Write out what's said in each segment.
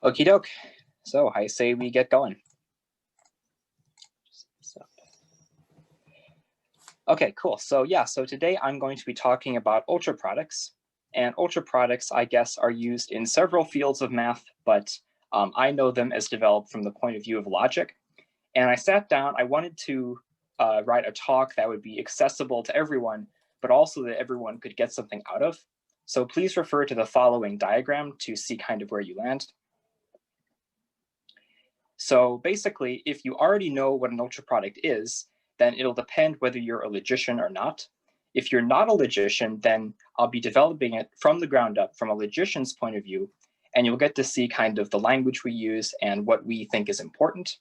Okie doke. So I say we get going. Okay, cool. So yeah, so today I'm going to be talking about ultraproducts. And ultraproducts, I guess, are used in several fields of math, but I know them as developed from the point of view of logic. And I sat down, I wanted to write a talk that would be accessible to everyone, but also that everyone could get something out of. So please refer to the following diagram to see kind of where you land. So basically, if you already know what an ultraproduct is, then it'll depend whether you're a logician or not. If you're not a logician, then I'll be developing it from the ground up from a logician's point of view, and you'll get to see kind of the language we use and what we think is important.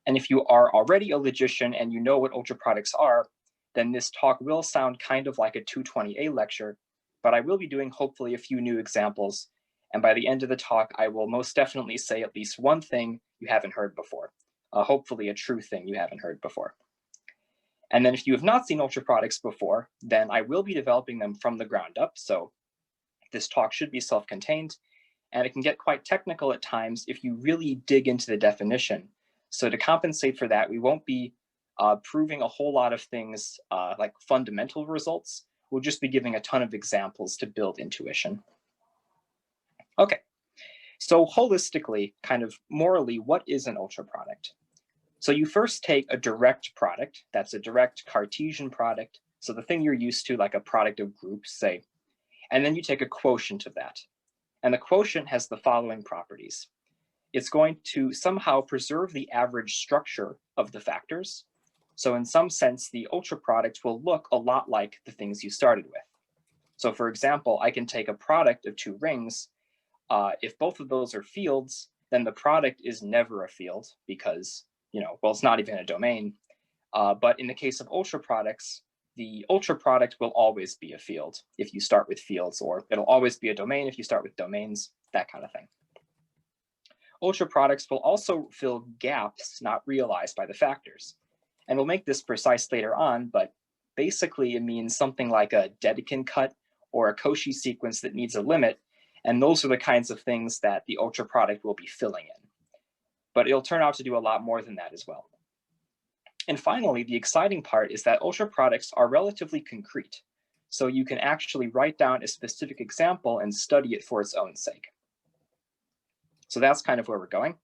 And if you are already a logician and you know what ultraproducts are, then this talk will sound kind of like a 220A lecture, but I will be doing hopefully a few new examples. And by the end of the talk, I will most definitely say at least one thing you haven't heard before, hopefully a true thing you haven't heard before. And then if you have not seen ultraproducts before, then I will be developing them from the ground up. So this talk should be self-contained, and it can get quite technical at times if you really dig into the definition. So to compensate for that, we won't be proving a whole lot of things like fundamental results. We'll just be giving a ton of examples to build intuition. Okay, so holistically, kind of morally, what is an ultraproduct? So you first take a direct product, that's a direct Cartesian product, so the thing you're used to, like a product of groups, say, and then you take a quotient of that. And the quotient has the following properties. It's going to somehow preserve the average structure of the factors. So in some sense, the ultraproduct will look a lot like the things you started with. So for example, I can take a product of two rings. If both of those are fields, then the product is never a field because, well, it's not even a domain. But in the case of ultraproducts, the ultraproduct will always be a field if you start with fields, or it'll always be a domain if you start with domains, that kind of thing. Ultraproducts will also fill gaps not realized by the factors. And we'll make this precise later on, but basically it means something like a Dedekind cut or a Cauchy sequence that needs a limit. And those are the kinds of things that the ultraproduct will be filling in. But it'll turn out to do a lot more than that as well. And finally, the exciting part is that ultraproducts are relatively concrete. So you can actually write down a specific example and study it for its own sake. So that's kind of where we're going.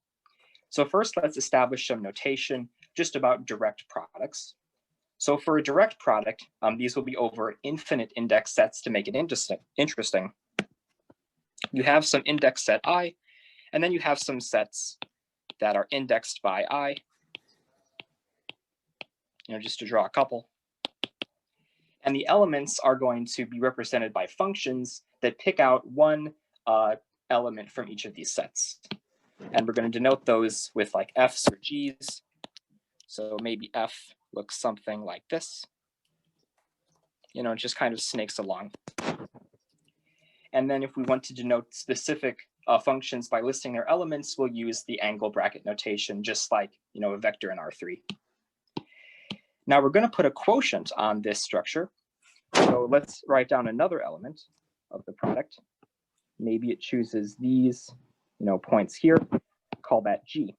So first, let's establish some notation just about direct products. So for a direct product, these will be over infinite index sets to make it interesting. You have some index set I, and then you have some sets that are indexed by I, just to draw a couple. And the elements are going to be represented by functions that pick out one element from each of these sets. And we're going to denote those with like F's or G's. So maybe F looks something like this. It just kind of snakes along. And then if we want to denote specific functions by listing their elements, we'll use the angle bracket notation, just like a vector in R3. Now we're going to put a quotient on this structure. So let's write down another element of the product. Maybe it chooses these points here, call that G.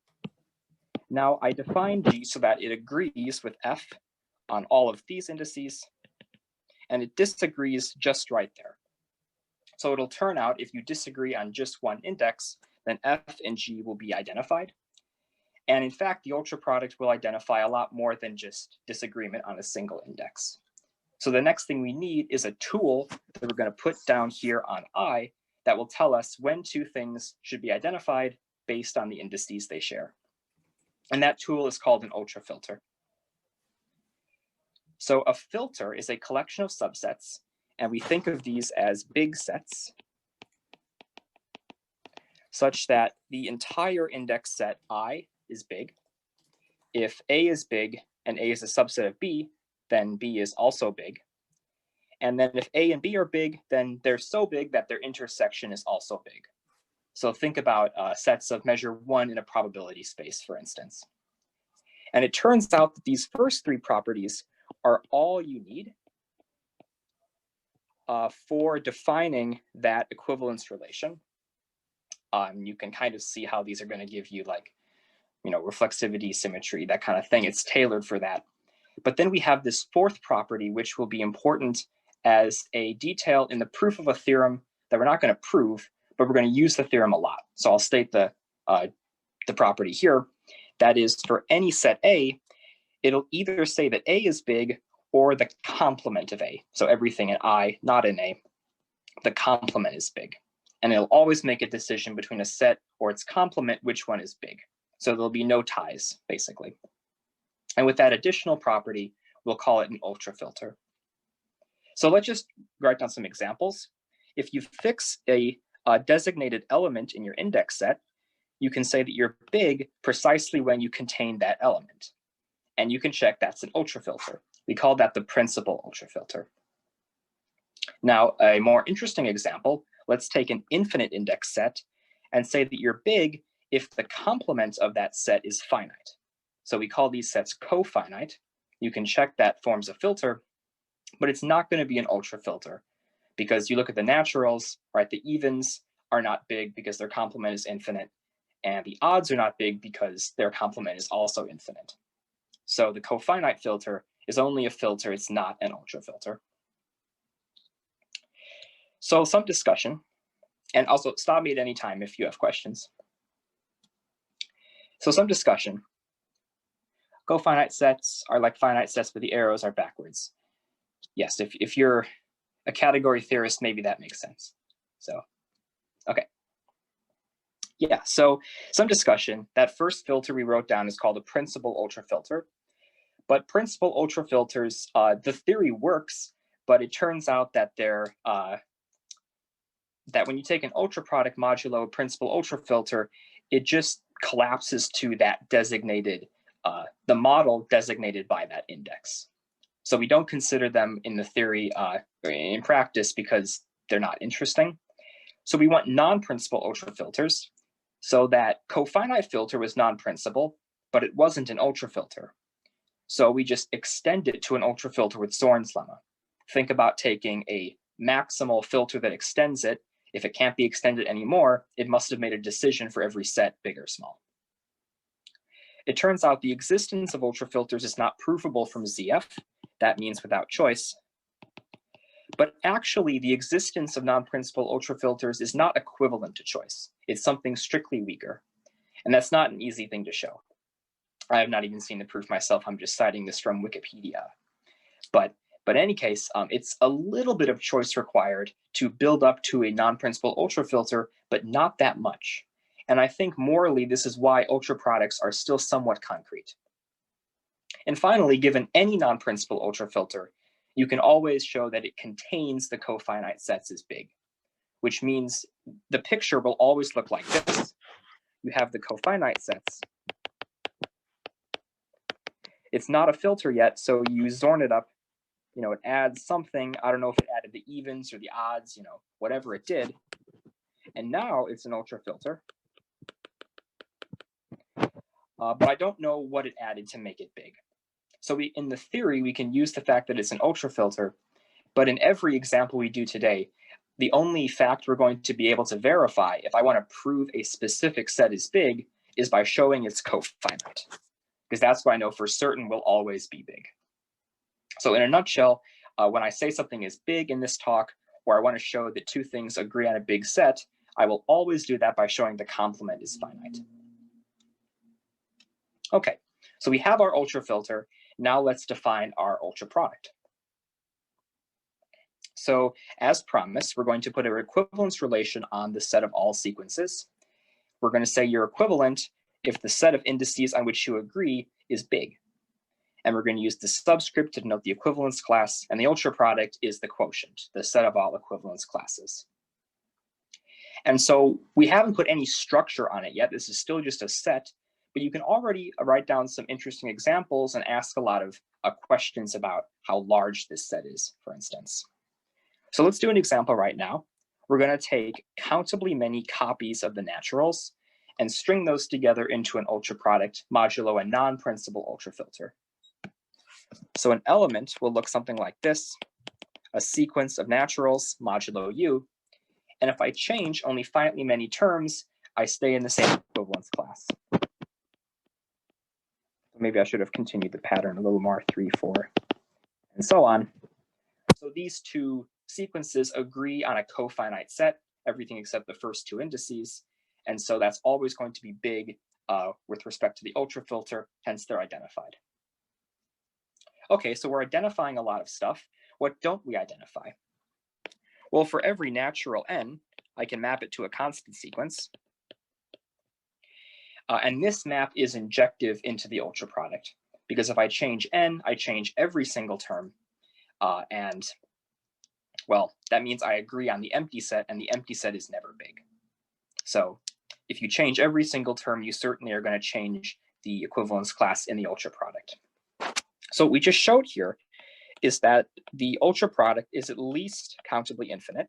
Now I define G so that it agrees with F on all of these indices, and it disagrees just right there. So it'll turn out if you disagree on just one index, then F and G will be identified. And in fact, the ultraproduct will identify a lot more than just disagreement on a single index. So the next thing we need is a tool that we're going to put down here on I that will tell us when two things should be identified based on the indices they share. And that tool is called an ultrafilter. So a filter is a collection of subsets, and we think of these as big sets, such that the entire index set I is big. If A is big and A is a subset of B, then B is also big. And then if A and B are big, then they're so big that their intersection is also big. So think about sets of measure 1 in a probability space, for instance. And it turns out that these first three properties are all you need for defining that equivalence relation. You can kind of see how these are going to give you like, reflexivity, symmetry, that kind of thing. It's tailored for that. But then we have this fourth property, which will be important as a detail in the proof of a theorem that we're not going to prove, but we're going to use the theorem a lot. So I'll state the property here. That is, for any set A, it'll either say that A is big or the complement of A. So everything in I, not in A, the complement is big. And it'll always make a decision between a set or its complement, which one is big. So there'll be no ties, basically. And with that additional property, we'll call it an ultrafilter. So let's just write down some examples. If you fix a designated element in your index set, you can say that you're big precisely when you contain that element. And you can check that's an ultrafilter. We call that the principal ultrafilter. Now, a more interesting example, let's take an infinite index set and say that you're big if the complement of that set is finite. So we call these sets cofinite. You can check that forms a filter, but it's not going to be an ultrafilter because you look at the naturals, right? The evens are not big because their complement is infinite, and the odds are not big because their complement is also infinite. So the cofinite filter is only a filter, it's not an ultrafilter. So some discussion, and also stop me at any time if you have questions. So some discussion. Cofinite sets are like finite sets, but the arrows are backwards. Yes, if you're a category theorist, maybe that makes sense. So, okay. Yeah, so some discussion. That first filter we wrote down is called a principal ultrafilter. But principal ultrafilters, the theory works, but it turns out that they're that when you take an ultraproduct modulo principal ultrafilter, it just collapses to that designated, the model designated by that index. So we don't consider them in the theory or in practice because they're not interesting. So we want non-principal ultrafilters. So that cofinite filter was non-principal, but it wasn't an ultrafilter. So we just extend it to an ultrafilter with Zorn's lemma. Think about taking a maximal filter that extends it. If it can't be extended anymore, it must have made a decision for every set, big or small. It turns out the existence of ultrafilters is not provable from ZF. That means without choice. But actually, the existence of non-principal ultrafilters is not equivalent to choice. It's something strictly weaker. And that's not an easy thing to show. I have not even seen the proof myself. I'm just citing this from Wikipedia. But in any case, it's a little bit of choice required to build up to a non-principal ultrafilter, but not that much. And I think morally, this is why ultraproducts are still somewhat concrete. And finally, given any non-principal ultrafilter, you can always show that it contains the cofinite sets as big, which means the picture will always look like this. You have the cofinite sets. It's not a filter yet, so you Zorn it up. It adds something. I don't know if it added the evens or the odds, whatever it did. And now it's an ultrafilter. But I don't know what it added to make it big. So in the theory, we can use the fact that it's an ultrafilter, but in every example we do today, the only fact we're going to be able to verify if I want to prove a specific set is big is by showing it's cofinite, because that's what I know for certain will always be big. So in a nutshell, when I say something is big in this talk, or I want to show that two things agree on a big set, I will always do that by showing the complement is finite. Okay, so we have our ultrafilter. Now let's define our ultraproduct. So as promised, we're going to put an equivalence relation on the set of all sequences. We're going to say you're equivalent if the set of indices on which you agree is big. And we're going to use the subscript to denote the equivalence class, and the ultraproduct is the quotient, the set of all equivalence classes. And so we haven't put any structure on it yet. This is still just a set, but you can already write down some interesting examples and ask a lot of questions about how large this set is, for instance. So let's do an example right now. We're going to take countably many copies of the naturals and string those together into an ultraproduct modulo a non-principal ultrafilter. So an element will look something like this, a sequence of naturals modulo U. And if I change only finitely many terms, I stay in the same equivalence class. Maybe I should have continued the pattern a little more, 3, 4, and so on. So these two sequences agree on a cofinite set, everything except the first two indices. And so that's always going to be big with respect to the ultrafilter, hence they're identified. Okay, so we're identifying a lot of stuff. What don't we identify? Well, for every natural n, I can map it to a constant sequence. And this map is injective into the ultraproduct, because if I change n, I change every single term. And well, that means I agree on the empty set, and the empty set is never big. So if you change every single term, you certainly are going to change the equivalence class in the ultraproduct. So what we just showed here is that the ultraproduct is at least countably infinite.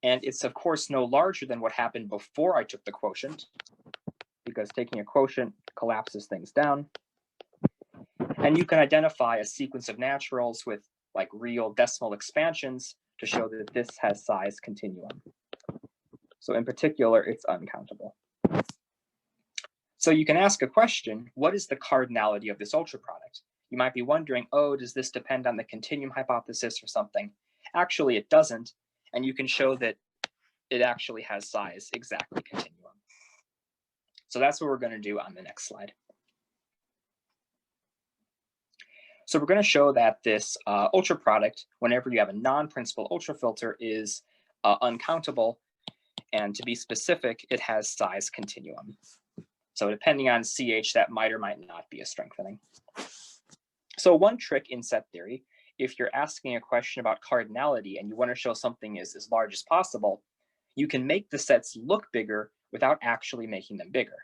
And it's, of course, no larger than what happened before I took the quotient, because taking a quotient collapses things down. And you can identify a sequence of naturals with like real decimal expansions to show that this has size continuum. So in particular, it's uncountable. So you can ask a question, what is the cardinality of this ultraproduct? You might be wondering, oh, does this depend on the continuum hypothesis or something? Actually, it doesn't. And you can show that it actually has size exactly continuum. So that's what we're going to do on the next slide. So we're going to show that this ultraproduct, whenever you have a non-principal ultrafilter, is uncountable. And to be specific, it has size continuum. So depending on CH, that might or might not be a strengthening. So one trick in set theory, if you're asking a question about cardinality and you want to show something is as large as possible, you can make the sets look bigger without actually making them bigger.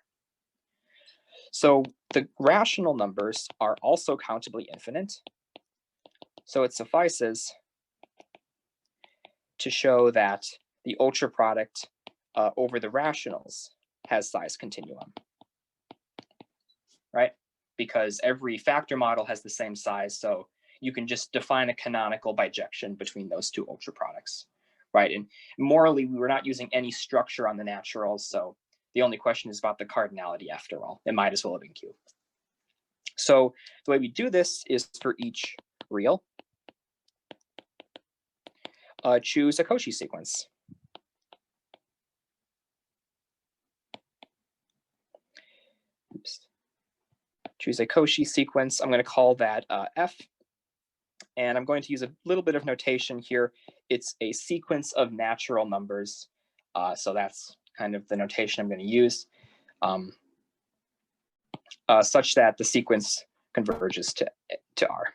So the rational numbers are also countably infinite. So it suffices to show that the ultraproduct over the rationals has size continuum, right? Because every factor model has the same size, so you can just define a canonical bijection between those two ultraproducts, right? And morally, we were not using any structure on the naturals, so the only question is about the cardinality after all. It might as well have been Q. So the way we do this is for each real, choose a Cauchy sequence. Oops. Choose a Cauchy sequence. I'm going to call that F. And I'm going to use a little bit of notation here. It's a sequence of natural numbers. So that's kind of the notation I'm going to use, such that the sequence converges to R.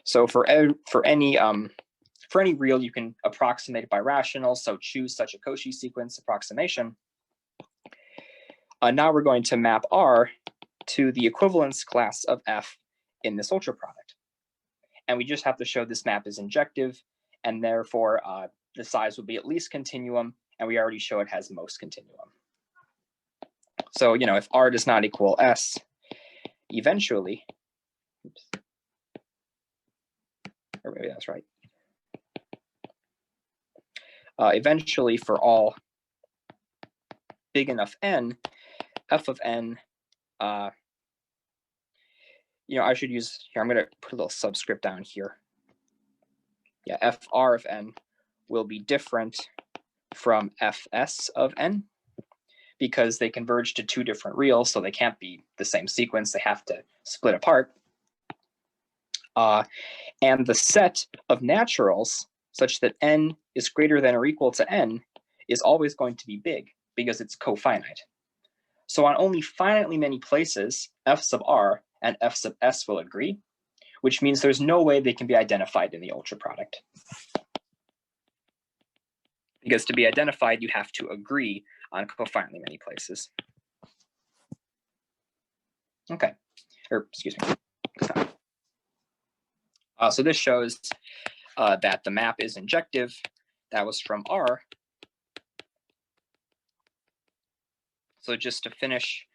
So for any real, you can approximate it by rationals. So choose such a Cauchy sequence approximation. Now we're going to map R to the equivalence class of F in this ultraproduct. And we just have to show this map is injective, and therefore the size will be at least continuum, and we already show it has most continuum. So, if R does not equal S, eventually, oops, or maybe that's right. Eventually, for all big enough n, f of n, I should use here. I'm going to put a little subscript down here. Yeah, fr of n will be different from fs of n because they converge to two different reals, so they can't be the same sequence. They have to split apart. And the set of naturals such that n is greater than or equal to n is always going to be big because it's cofinite. So on only finitely many places, f sub r and f sub s will agree, which means there's no way they can be identified in the ultraproduct. Because to be identified, you have to agree on cofinitely many places. Okay, or excuse me. So this shows that the map is injective. That was from R. So just to finish,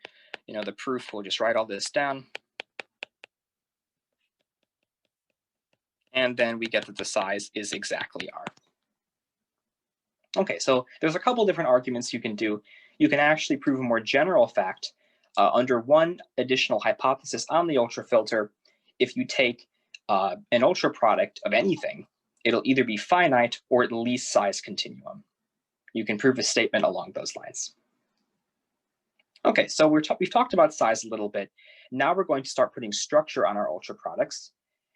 the proof, we'll just write all this down. And then we get that the size is exactly R. Okay, so there's a couple different arguments you can do. You can actually prove a more general fact under one additional hypothesis on the ultrafilter. If you take an ultraproduct of anything, it'll either be finite or at least size continuum. You can prove a statement along those lines. Okay, so we've talked about size a little bit. Now we're going to start putting structure on our ultraproducts.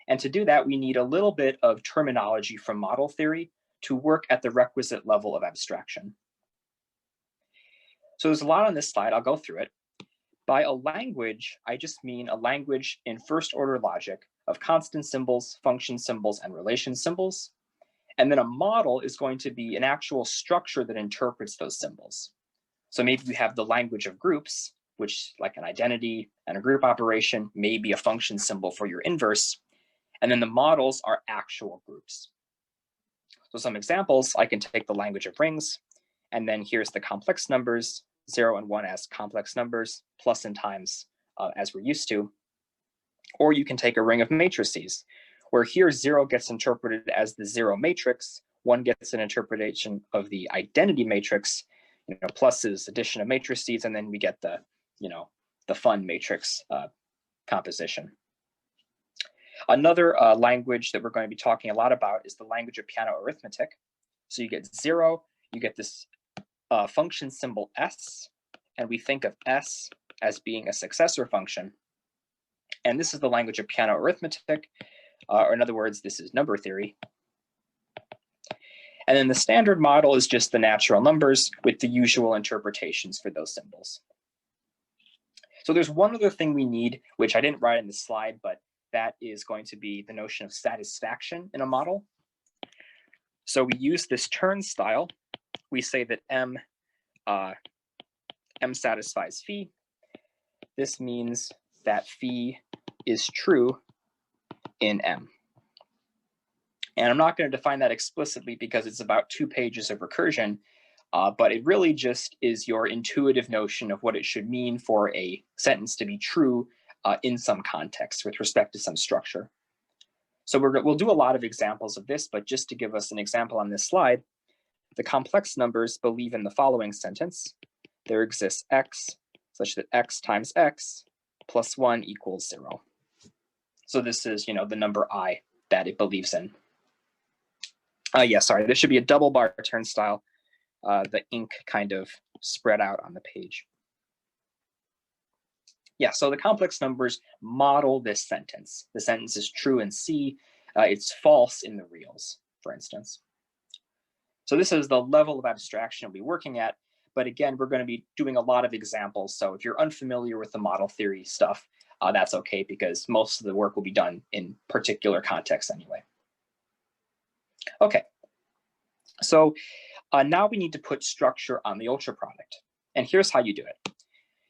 And to do that, we need a little bit of terminology from model theory to work at the requisite level of abstraction. So there's a lot on this slide. I'll go through it. By a language, I just mean a language in first order logic of constant symbols, function symbols, and relation symbols. And then a model is going to be an actual structure that interprets those symbols. So maybe you have the language of groups, which like an identity and a group operation may be a function symbol for your inverse. And then the models are actual groups. So some examples, I can take the language of rings, and then here's the complex numbers, 0 and 1 as complex numbers, plus and times as we're used to. Or you can take a ring of matrices, where here 0 gets interpreted as the 0 matrix, 1 gets an interpretation of the identity matrix, plus is addition of matrices, and then we get the, the fun matrix composition. Another language that we're going to be talking a lot about is the language of piano arithmetic. So you get 0, you get this function symbol s, and we think of s as being a successor function. And this is the language of piano arithmetic, or in other words, this is number theory. And then the standard model is just the natural numbers with the usual interpretations for those symbols. So there's one other thing we need, which I didn't write in the slide, but that is going to be the notion of satisfaction in a model. So we use this turnstile. We say that M satisfies phi. This means that phi is true in M. And I'm not going to define that explicitly because it's about 2 pages of recursion, but it really just is your intuitive notion of what it should mean for a sentence to be true in some context with respect to some structure. So we'll do a lot of examples of this, but just to give us an example on this slide, the complex numbers believe in the following sentence: there exists x such that x times x plus 1 equals 0. So this is, the number I that it believes in. Sorry, there should be a double bar turnstile. The ink kind of spread out on the page. Yeah, so the complex numbers model this sentence. The sentence is true in C. It's false in the reals, for instance. So this is the level of abstraction we'll be working at. But again, we're going to be doing a lot of examples. So if you're unfamiliar with the model theory stuff, that's okay, because most of the work will be done in particular contexts anyway. Okay, so now we need to put structure on the ultraproduct. And here's how you do it.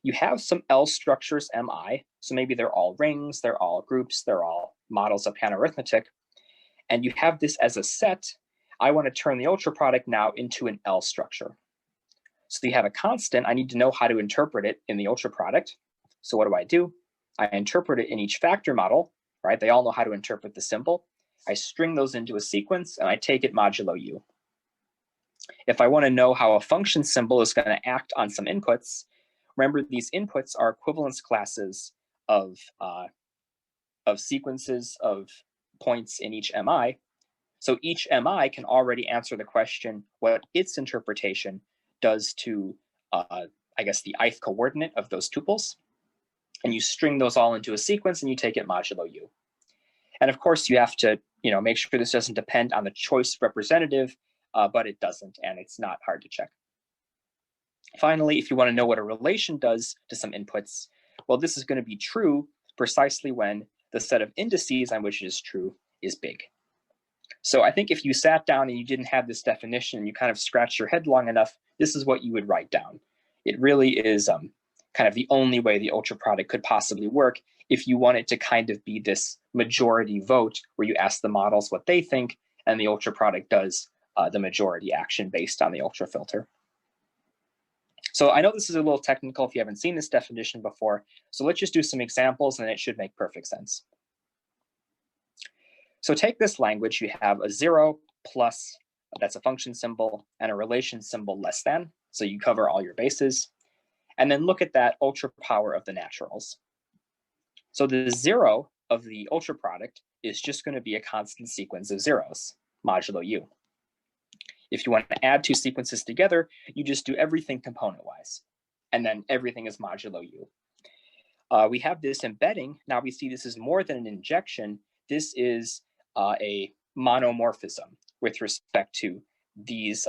You have some L structures, Mi, so maybe they're all rings, they're all groups, they're all models of piano arithmetic, and you have this as a set. I want to turn the ultraproduct now into an L structure. So you have a constant, I need to know how to interpret it in the ultraproduct. So what do? I interpret it in each factor model, right? They all know how to interpret the symbol. I string those into a sequence, and I take it modulo U. If I want to know how a function symbol is going to act on some inputs, remember these inputs are equivalence classes of sequences of points in each Mi. So each Mi can already answer the question what its interpretation does to, I guess, the ith coordinate of those tuples. And you string those all into a sequence, and you take it modulo U. And of course, you have to make sure this doesn't depend on the choice representative, but it doesn't, and it's not hard to check. Finally, if you want to know what a relation does to some inputs, well, this is going to be true precisely when the set of indices on which it is true is big. So I think if you sat down and you didn't have this definition and you kind of scratched your head long enough, this is what you would write down. It really is kind of the only way the ultraproduct could possibly work if you want it to kind of be this majority vote where you ask the models what they think and the ultraproduct does the majority action based on the ultrafilter. So I know this is a little technical if you haven't seen this definition before, so let's just do some examples and it should make perfect sense. So take this language, you have a 0 plus that's a function symbol, and a relation symbol less than, so you cover all your bases. And then look at that ultra power of the naturals. So the zero of the ultra product is just going to be a constant sequence of zeros, modulo u. If you want to add two sequences together, you just do everything component-wise, and then everything is modulo u. We have this embedding. Now we see this is more than an injection. This is a monomorphism with respect to these,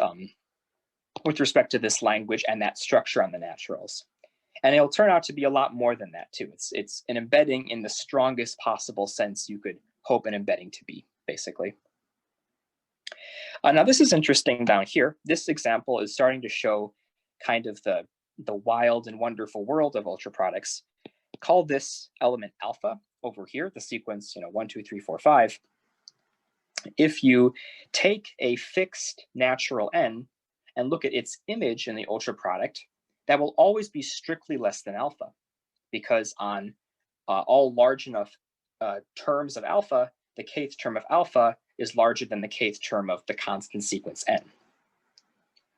with respect to this language and that structure on the naturals. And it'll turn out to be a lot more than that too. It's an embedding in the strongest possible sense you could hope an embedding to be, basically. Now this is interesting down here. This example is starting to show kind of the wild and wonderful world of ultraproducts. Call this element alpha over here, the sequence 1, 2, 3, 4, 5. If you take a fixed natural n and look at its image in the ultraproduct, that will always be strictly less than alpha, because on all large enough terms of alpha, the kth term of alpha is larger than the kth term of the constant sequence n.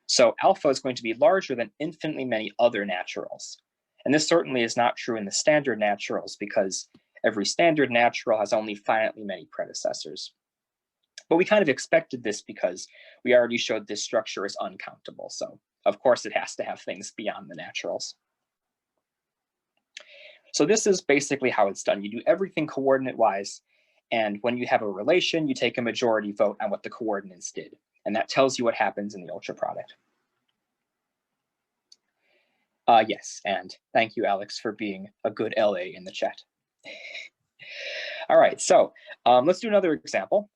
So alpha is going to be larger than infinitely many other naturals. And this certainly is not true in the standard naturals, because every standard natural has only finitely many predecessors. But we kind of expected this because we already showed this structure is uncountable. So of course it has to have things beyond the naturals. So this is basically how it's done. You do everything coordinate-wise, and when you have a relation, you take a majority vote on what the coordinates did. And that tells you what happens in the ultraproduct. Yes, and thank you, Alex, for being a good LA in the chat. All right, so let's do another example.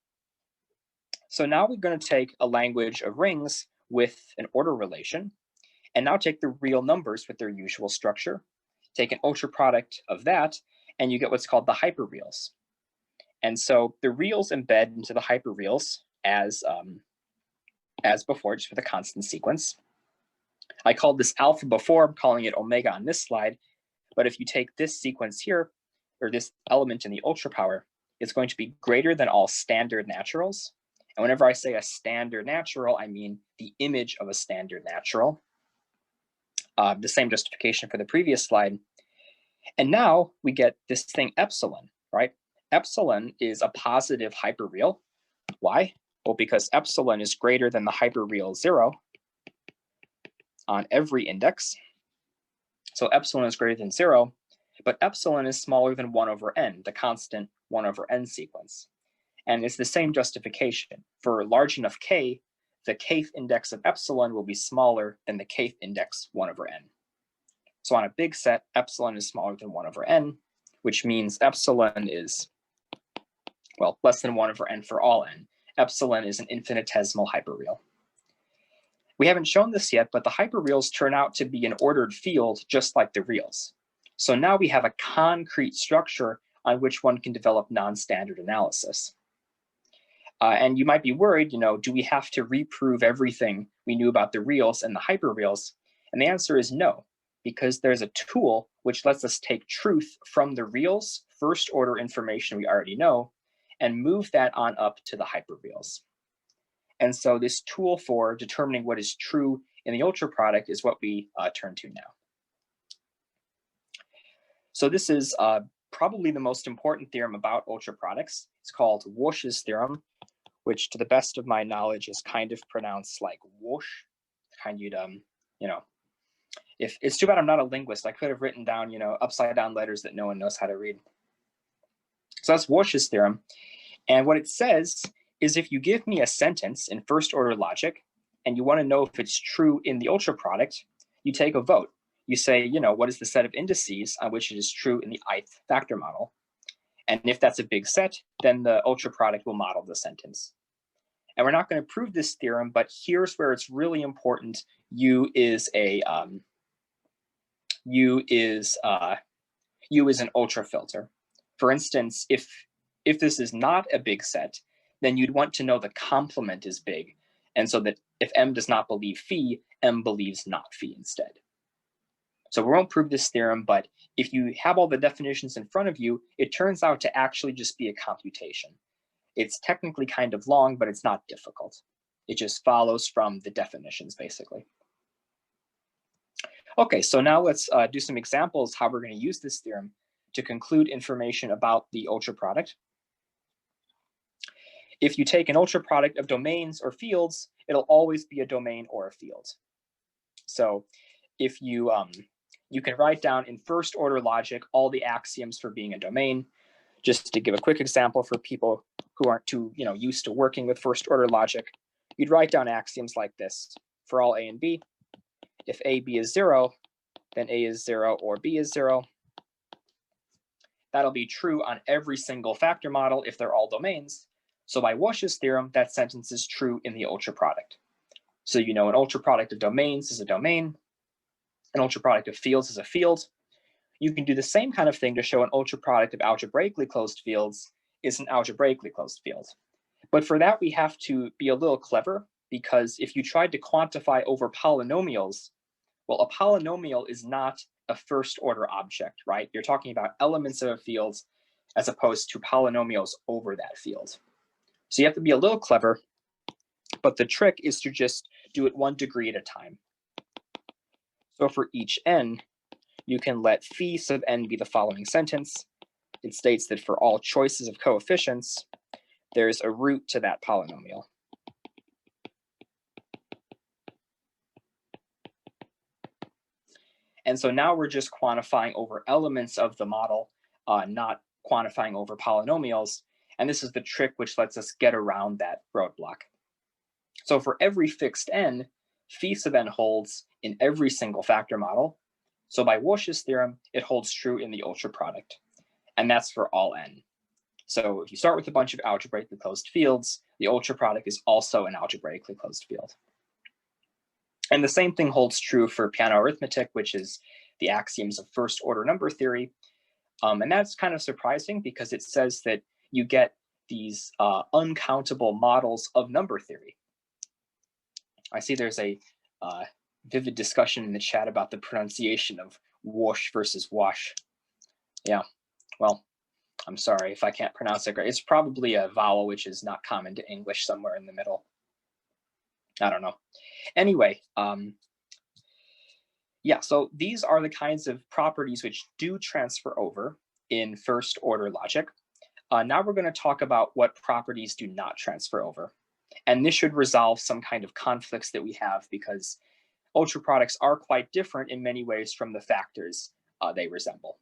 So now we're going to take a language of rings with an order relation, and now take the real numbers with their usual structure, take an ultraproduct of that, and you get what's called the hyperreals. And so the reals embed into the hyperreals as before, just with a constant sequence. I called this alpha before, I'm calling it omega on this slide. But if you take this sequence here, or this element in the ultra power, it's going to be greater than all standard naturals. And whenever I say a standard natural, I mean the image of a standard natural. The same justification for the previous slide. And now we get this thing epsilon, right? Epsilon is a positive hyperreal. Why? Well, because epsilon is greater than the hyperreal 0 on every index. So epsilon is greater than 0, but epsilon is smaller than 1 over n, the constant 1 over n sequence. And it's the same justification. For large enough k, the kth index of epsilon will be smaller than the kth index 1 over n. So on a big set, epsilon is smaller than 1 over n, which means epsilon is, well, less than 1 over n for all n. Epsilon is an infinitesimal hyperreal. We haven't shown this yet, but the hyperreals turn out to be an ordered field just like the reals. So now we have a concrete structure on which one can develop non-standard analysis. And you might be worried, do we have to reprove everything we knew about the reals and the hyperreals? And the answer is no, because there's a tool which lets us take truth from the reals, first order information we already know, and move that on up to the hyperreals. And so this tool for determining what is true in the ultraproduct is what we turn to now. So this is probably the most important theorem about ultraproducts. It's called Walsh's theorem, which to the best of my knowledge is kind of pronounced like whoosh. Kind of, if it's too bad I'm not a linguist, I could have written down, upside down letters that no one knows how to read. So that's Walsh's theorem. And what it says is if you give me a sentence in first order logic and you want to know if it's true in the ultraproduct, you take a vote. You say, what is the set of indices on which it is true in the ith factor model? And if that's a big set, then the ultraproduct will model the sentence. And we're not going to prove this theorem, but here's where it's really important. U is an ultrafilter. For instance, if this is not a big set, then you'd want to know the complement is big. And so that if M does not believe phi, M believes not phi instead. So we won't prove this theorem, but if you have all the definitions in front of you, it turns out to actually just be a computation. It's technically kind of long, but it's not difficult. It just follows from the definitions, basically. Okay, so now let's do some examples how we're going to use this theorem to conclude information about the ultraproduct. If you take an ultraproduct of domains or fields, it'll always be a domain or a field. So if you can write down in first order logic all the axioms for being a domain. Just to give a quick example for people who aren't too used to working with first order logic, you'd write down axioms like this for all A and B. If A, B is 0, then A is 0 or B is 0. That'll be true on every single factor model if they're all domains. So by Walsh's theorem, that sentence is true in the ultraproduct. So an ultraproduct of domains is a domain, an ultraproduct of fields is a field. You can do the same kind of thing to show an ultraproduct of algebraically closed fields is an algebraically closed field. But for that, we have to be a little clever, because if you tried to quantify over polynomials, well, a polynomial is not a first order object, right? You're talking about elements of a field as opposed to polynomials over that field. So you have to be a little clever, but the trick is to just do it 1 degree at a time. So for each n, you can let phi sub n be the following sentence. It states that for all choices of coefficients, there's a root to that polynomial. And so now we're just quantifying over elements of the model, not quantifying over polynomials. And this is the trick which lets us get around that roadblock. So for every fixed n, phi sub n holds in every single factor model. So by Walsh's theorem, it holds true in the ultraproduct. And that's for all n. So if you start with a bunch of algebraically closed fields, the ultraproduct is also an algebraically closed field. And the same thing holds true for piano arithmetic, which is the axioms of first order number theory. And that's kind of surprising because it says that you get these uncountable models of number theory. I see there's a vivid discussion in the chat about the pronunciation of wash versus wash. Yeah, well, I'm sorry if I can't pronounce it great. It's probably a vowel which is not common to English, somewhere in the middle. I don't know. Anyway, yeah, so these are the kinds of properties which do transfer over in first order logic. Now we're going to talk about what properties do not transfer over. And this should resolve some kind of conflicts that we have, because ultraproducts are quite different in many ways from the factors they resemble.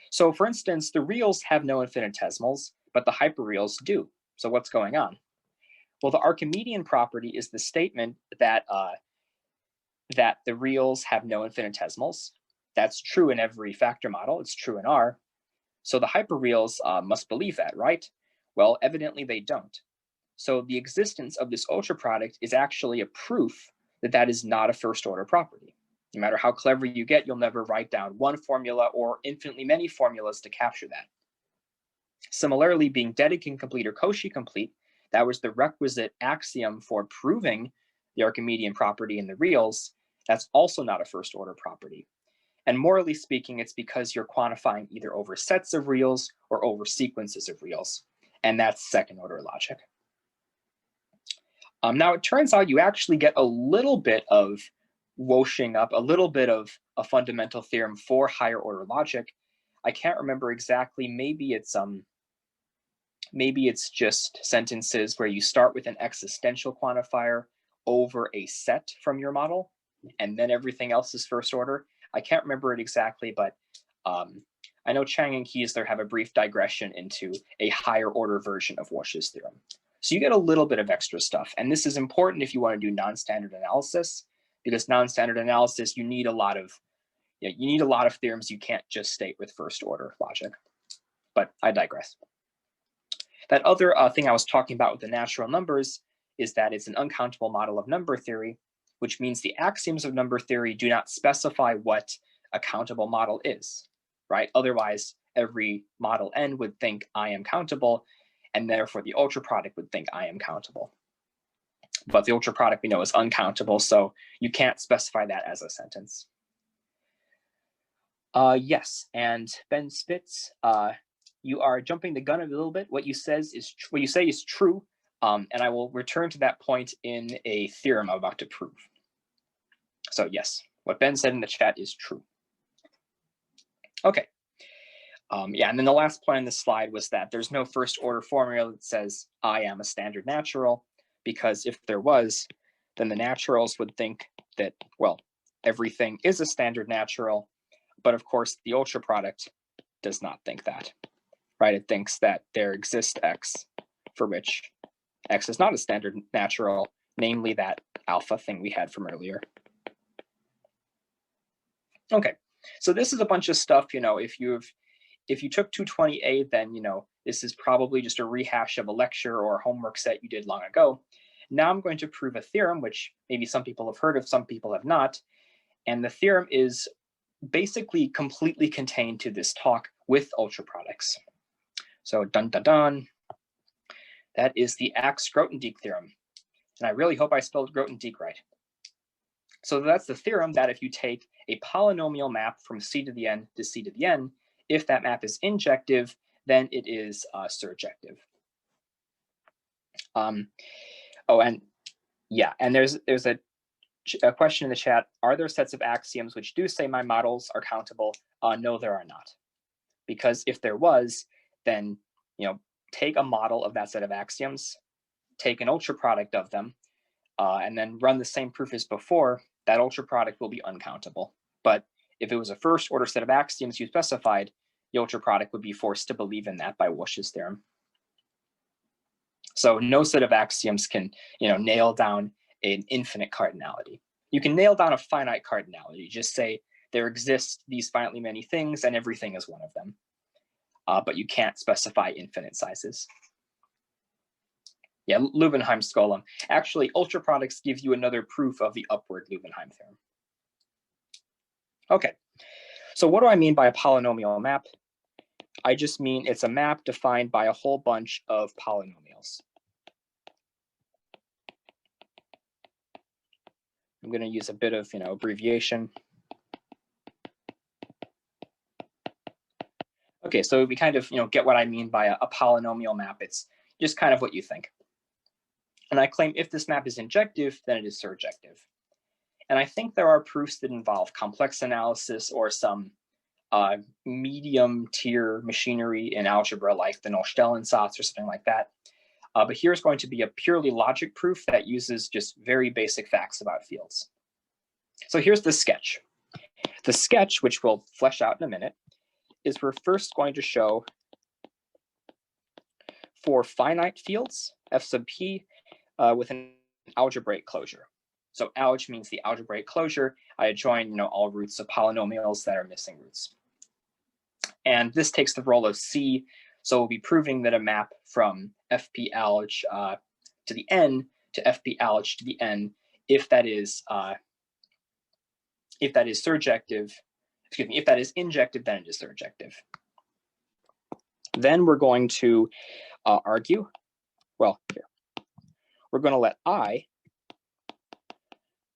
So for instance, the reals have no infinitesimals, but the hyperreals do. So what's going on? Well, the Archimedean property is the statement that that the reals have no infinitesimals. That's true in every factor model. It's true in R. So the hyperreals must believe that, right? Well, evidently they don't. So the existence of this ultraproduct is actually a proof that that is not a first order property. No matter how clever you get, you'll never write down one formula or infinitely many formulas to capture that. Similarly, being Dedekind complete or Cauchy complete, that was the requisite axiom for proving the Archimedean property in the reals. That's also not a first order property. And morally speaking, it's because you're quantifying either over sets of reals or over sequences of reals. And that's second order logic. Now, it turns out you actually get a little bit of washing up, a little bit of a fundamental theorem for higher order logic. I can't remember exactly. Maybe it's just sentences where you start with an existential quantifier over a set from your model, and then everything else is first order. I can't remember it exactly, but I know Chang and Kiesler have a brief digression into a higher order version of Walsh's theorem. So you get a little bit of extra stuff. And this is important if you want to do non-standard analysis, because non-standard analysis, you need a lot of theorems you can't just state with first order logic. But I digress. That other thing I was talking about with the natural numbers is that it's an uncountable model of number theory, which means the axioms of number theory do not specify what a countable model is, right? Otherwise, every model n would think I am countable, and therefore the ultraproduct would think I am countable. But the ultraproduct we know is uncountable, so you can't specify that as a sentence. Yes, and Ben Spitz, you are jumping the gun a little bit. What you say is true. And I will return to that point in a theorem I'm about to prove. So yes, what Ben said in the chat is true. Okay. Yeah, and then the last point on this slide was that there's no first order formula that says I am a standard natural, because if there was, then the naturals would think that, well, everything is a standard natural, but of course the ultraproduct does not think that, right? It thinks that there exists X for which X is not a standard natural, namely that alpha thing we had from earlier. Okay, so this is a bunch of stuff, if you took 220A, then, this is probably just a rehash of a lecture or a homework set you did long ago. Now I'm going to prove a theorem, which maybe some people have heard of, some people have not. And the theorem is basically completely contained to this talk with ultraproducts. So dun dun dun, that is the Axe-Grothendieck theorem. And I really hope I spelled Grothendieck right. So that's the theorem that if you take a polynomial map from C to the n to C to the n, if that map is injective, then it is surjective. Oh, and yeah, and there's a question in the chat. Are there sets of axioms which do say my models are countable? No, there are not. Because if there was, then take a model of that set of axioms, take an ultraproduct of them, and then run the same proof as before. That ultraproduct will be uncountable. But if it was a first order set of axioms you specified, the ultraproduct would be forced to believe in that by Wunsch's theorem. So no set of axioms can nail down an infinite cardinality. You can nail down a finite cardinality. Just say there exist these finitely many things and everything is one of them. But you can't specify infinite sizes. Yeah, Leuwenheim's golem. Actually, ultraproducts give you another proof of the upward Leuwenheim theorem. Okay, so what do I mean by a polynomial map? I just mean it's a map defined by a whole bunch of polynomials. I'm going to use a bit of abbreviation. Okay, so we kind of get what I mean by a polynomial map. It's just kind of what you think. And I claim if this map is injective, then it is surjective. And I think there are proofs that involve complex analysis or some medium tier machinery in algebra like the Null-Stellensatz or something like that. But here's going to be a purely logic proof that uses just very basic facts about fields. So here's the sketch. The sketch, which we'll flesh out in a minute, is we're first going to show for finite fields, f sub p, with an algebraic closure. So alg means the algebraic closure. I adjoin all roots of polynomials that are missing roots. And this takes the role of C. So we'll be proving that a map from fp alg to the n to fp alg to the n, if that is surjective, excuse me, if that is injective, then it is surjective. Then we're going to argue, well, here. We're going to let I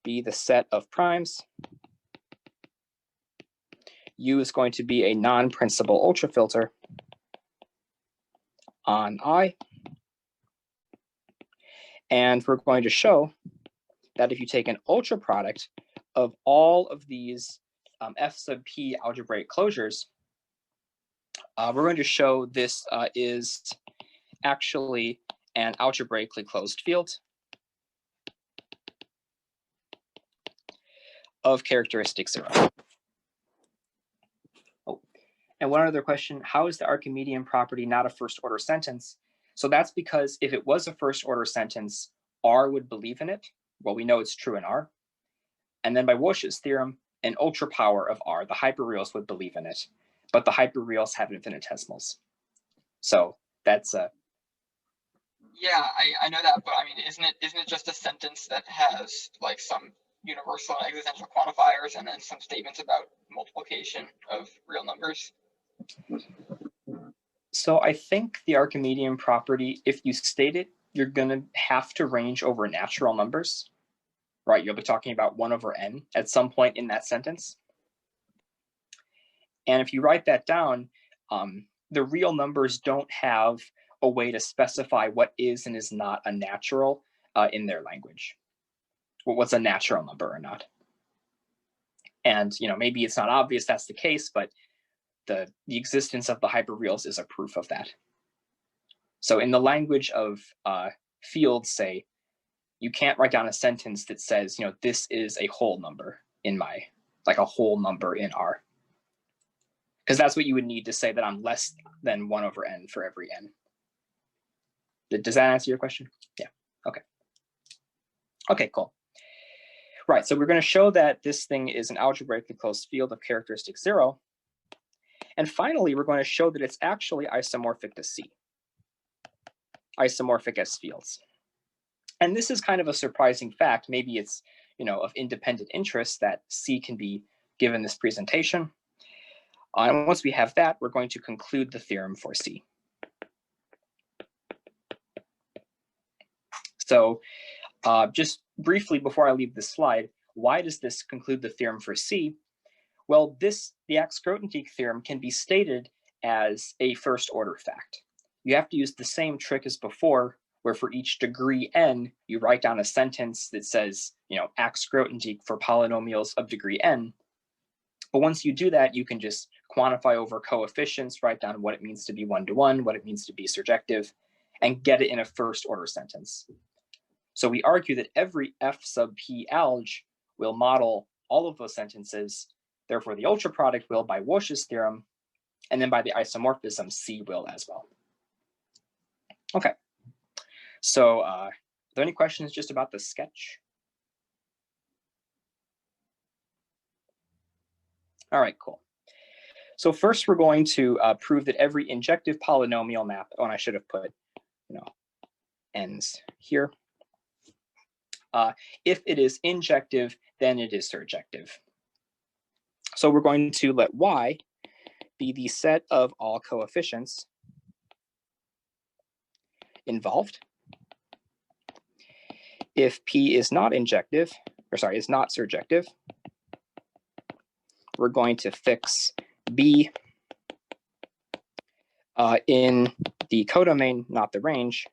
be the set of primes. U is going to be a non-principal ultrafilter on I. And we're going to show that if you take an ultraproduct of all of these f sub p algebraic closures, we're going to show this is actually an algebraically closed field of characteristic 0. Oh, and one other question, how is the Archimedean property not a first order sentence? So that's because if it was a first order sentence, R would believe in it. Well, we know it's true in R. And then by Wunsch's theorem, an ultra power of R, the hyperreals would believe in it, but the hyperreals have infinitesimals. So that's a... Yeah, I know that, but I mean, isn't it just a sentence that has like some universal and existential quantifiers and then some statements about multiplication of real numbers? So I think the Archimedean property, if you state it, you're going to have to range over natural numbers, right? You'll be talking about 1 over n at some point in that sentence. And if you write that down, the real numbers don't have a way to specify what is and is not a natural in their language. What's a natural number or not. And maybe it's not obvious that's the case, but the existence of the hyperreals is a proof of that. So in the language of fields, say, you can't write down a sentence that says, this is a whole number in my, like a whole number in R. Because that's what you would need to say that I'm less than 1 over n for every n. Does that answer your question? Yeah, okay. Okay, cool. Right, so we're going to show that this thing is an algebraically closed field of characteristic 0. And finally, we're going to show that it's actually isomorphic to C, isomorphic as fields. And this is kind of a surprising fact. Maybe it's of independent interest that C can be given this presentation. And once we have that, we're going to conclude the theorem for C. So just briefly before I leave this slide, why does this conclude the theorem for C? Well, the Axe-Grothendieck theorem can be stated as a first order fact. You have to use the same trick as before, where for each degree n, you write down a sentence that says, Axe-Grothendieck for polynomials of degree n. But once you do that, you can just quantify over coefficients, write down what it means to be one-to-one, what it means to be surjective, and get it in a first order sentence. So we argue that every f sub p alge will model all of those sentences. Therefore, the ultraproduct will by Walsh's theorem, and then by the isomorphism, C will as well. Okay. So are there any questions just about the sketch? All right, cool. So first, we're going to prove that every injective polynomial map, and I should have put, ends here. If it is injective, then it is surjective. So we're going to let Y be the set of all coefficients involved. If P is not injective, is not surjective, we're going to fix B in the codomain, not the range.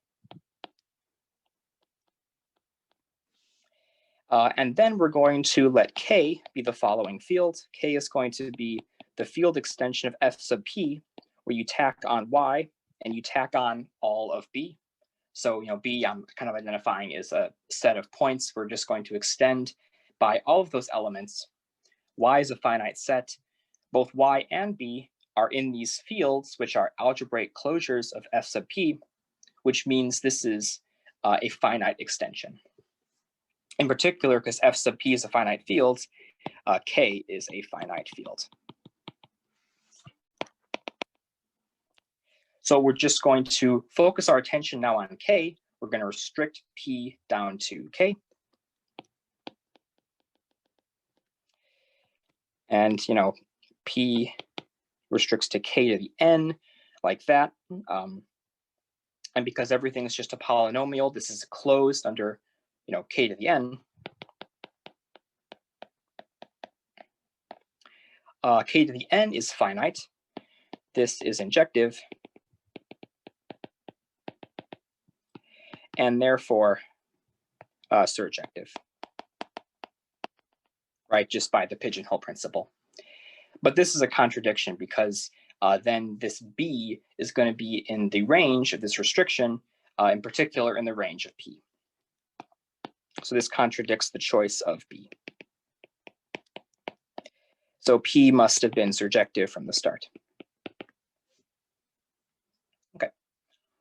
And then we're going to let K be the following field. K is going to be the field extension of F sub P, where you tack on Y and you tack on all of B. So B I'm kind of identifying as a set of points. We're just going to extend by all of those elements. Y is a finite set. Both Y and B are in these fields, which are algebraic closures of F sub P, which means this is a finite extension. In particular, because F sub P is a finite field, K is a finite field. So we're just going to focus our attention now on K. We're going to restrict P down to K. And, P restricts to K to the N, like that. And because everything is just a polynomial, this is closed under K to the N. K to the N is finite. This is injective. And therefore surjective, right? Just by the pigeonhole principle. But this is a contradiction because then this B is going to be in the range of this restriction, in particular in the range of P. So this contradicts the choice of B. So P must have been surjective from the start. Okay,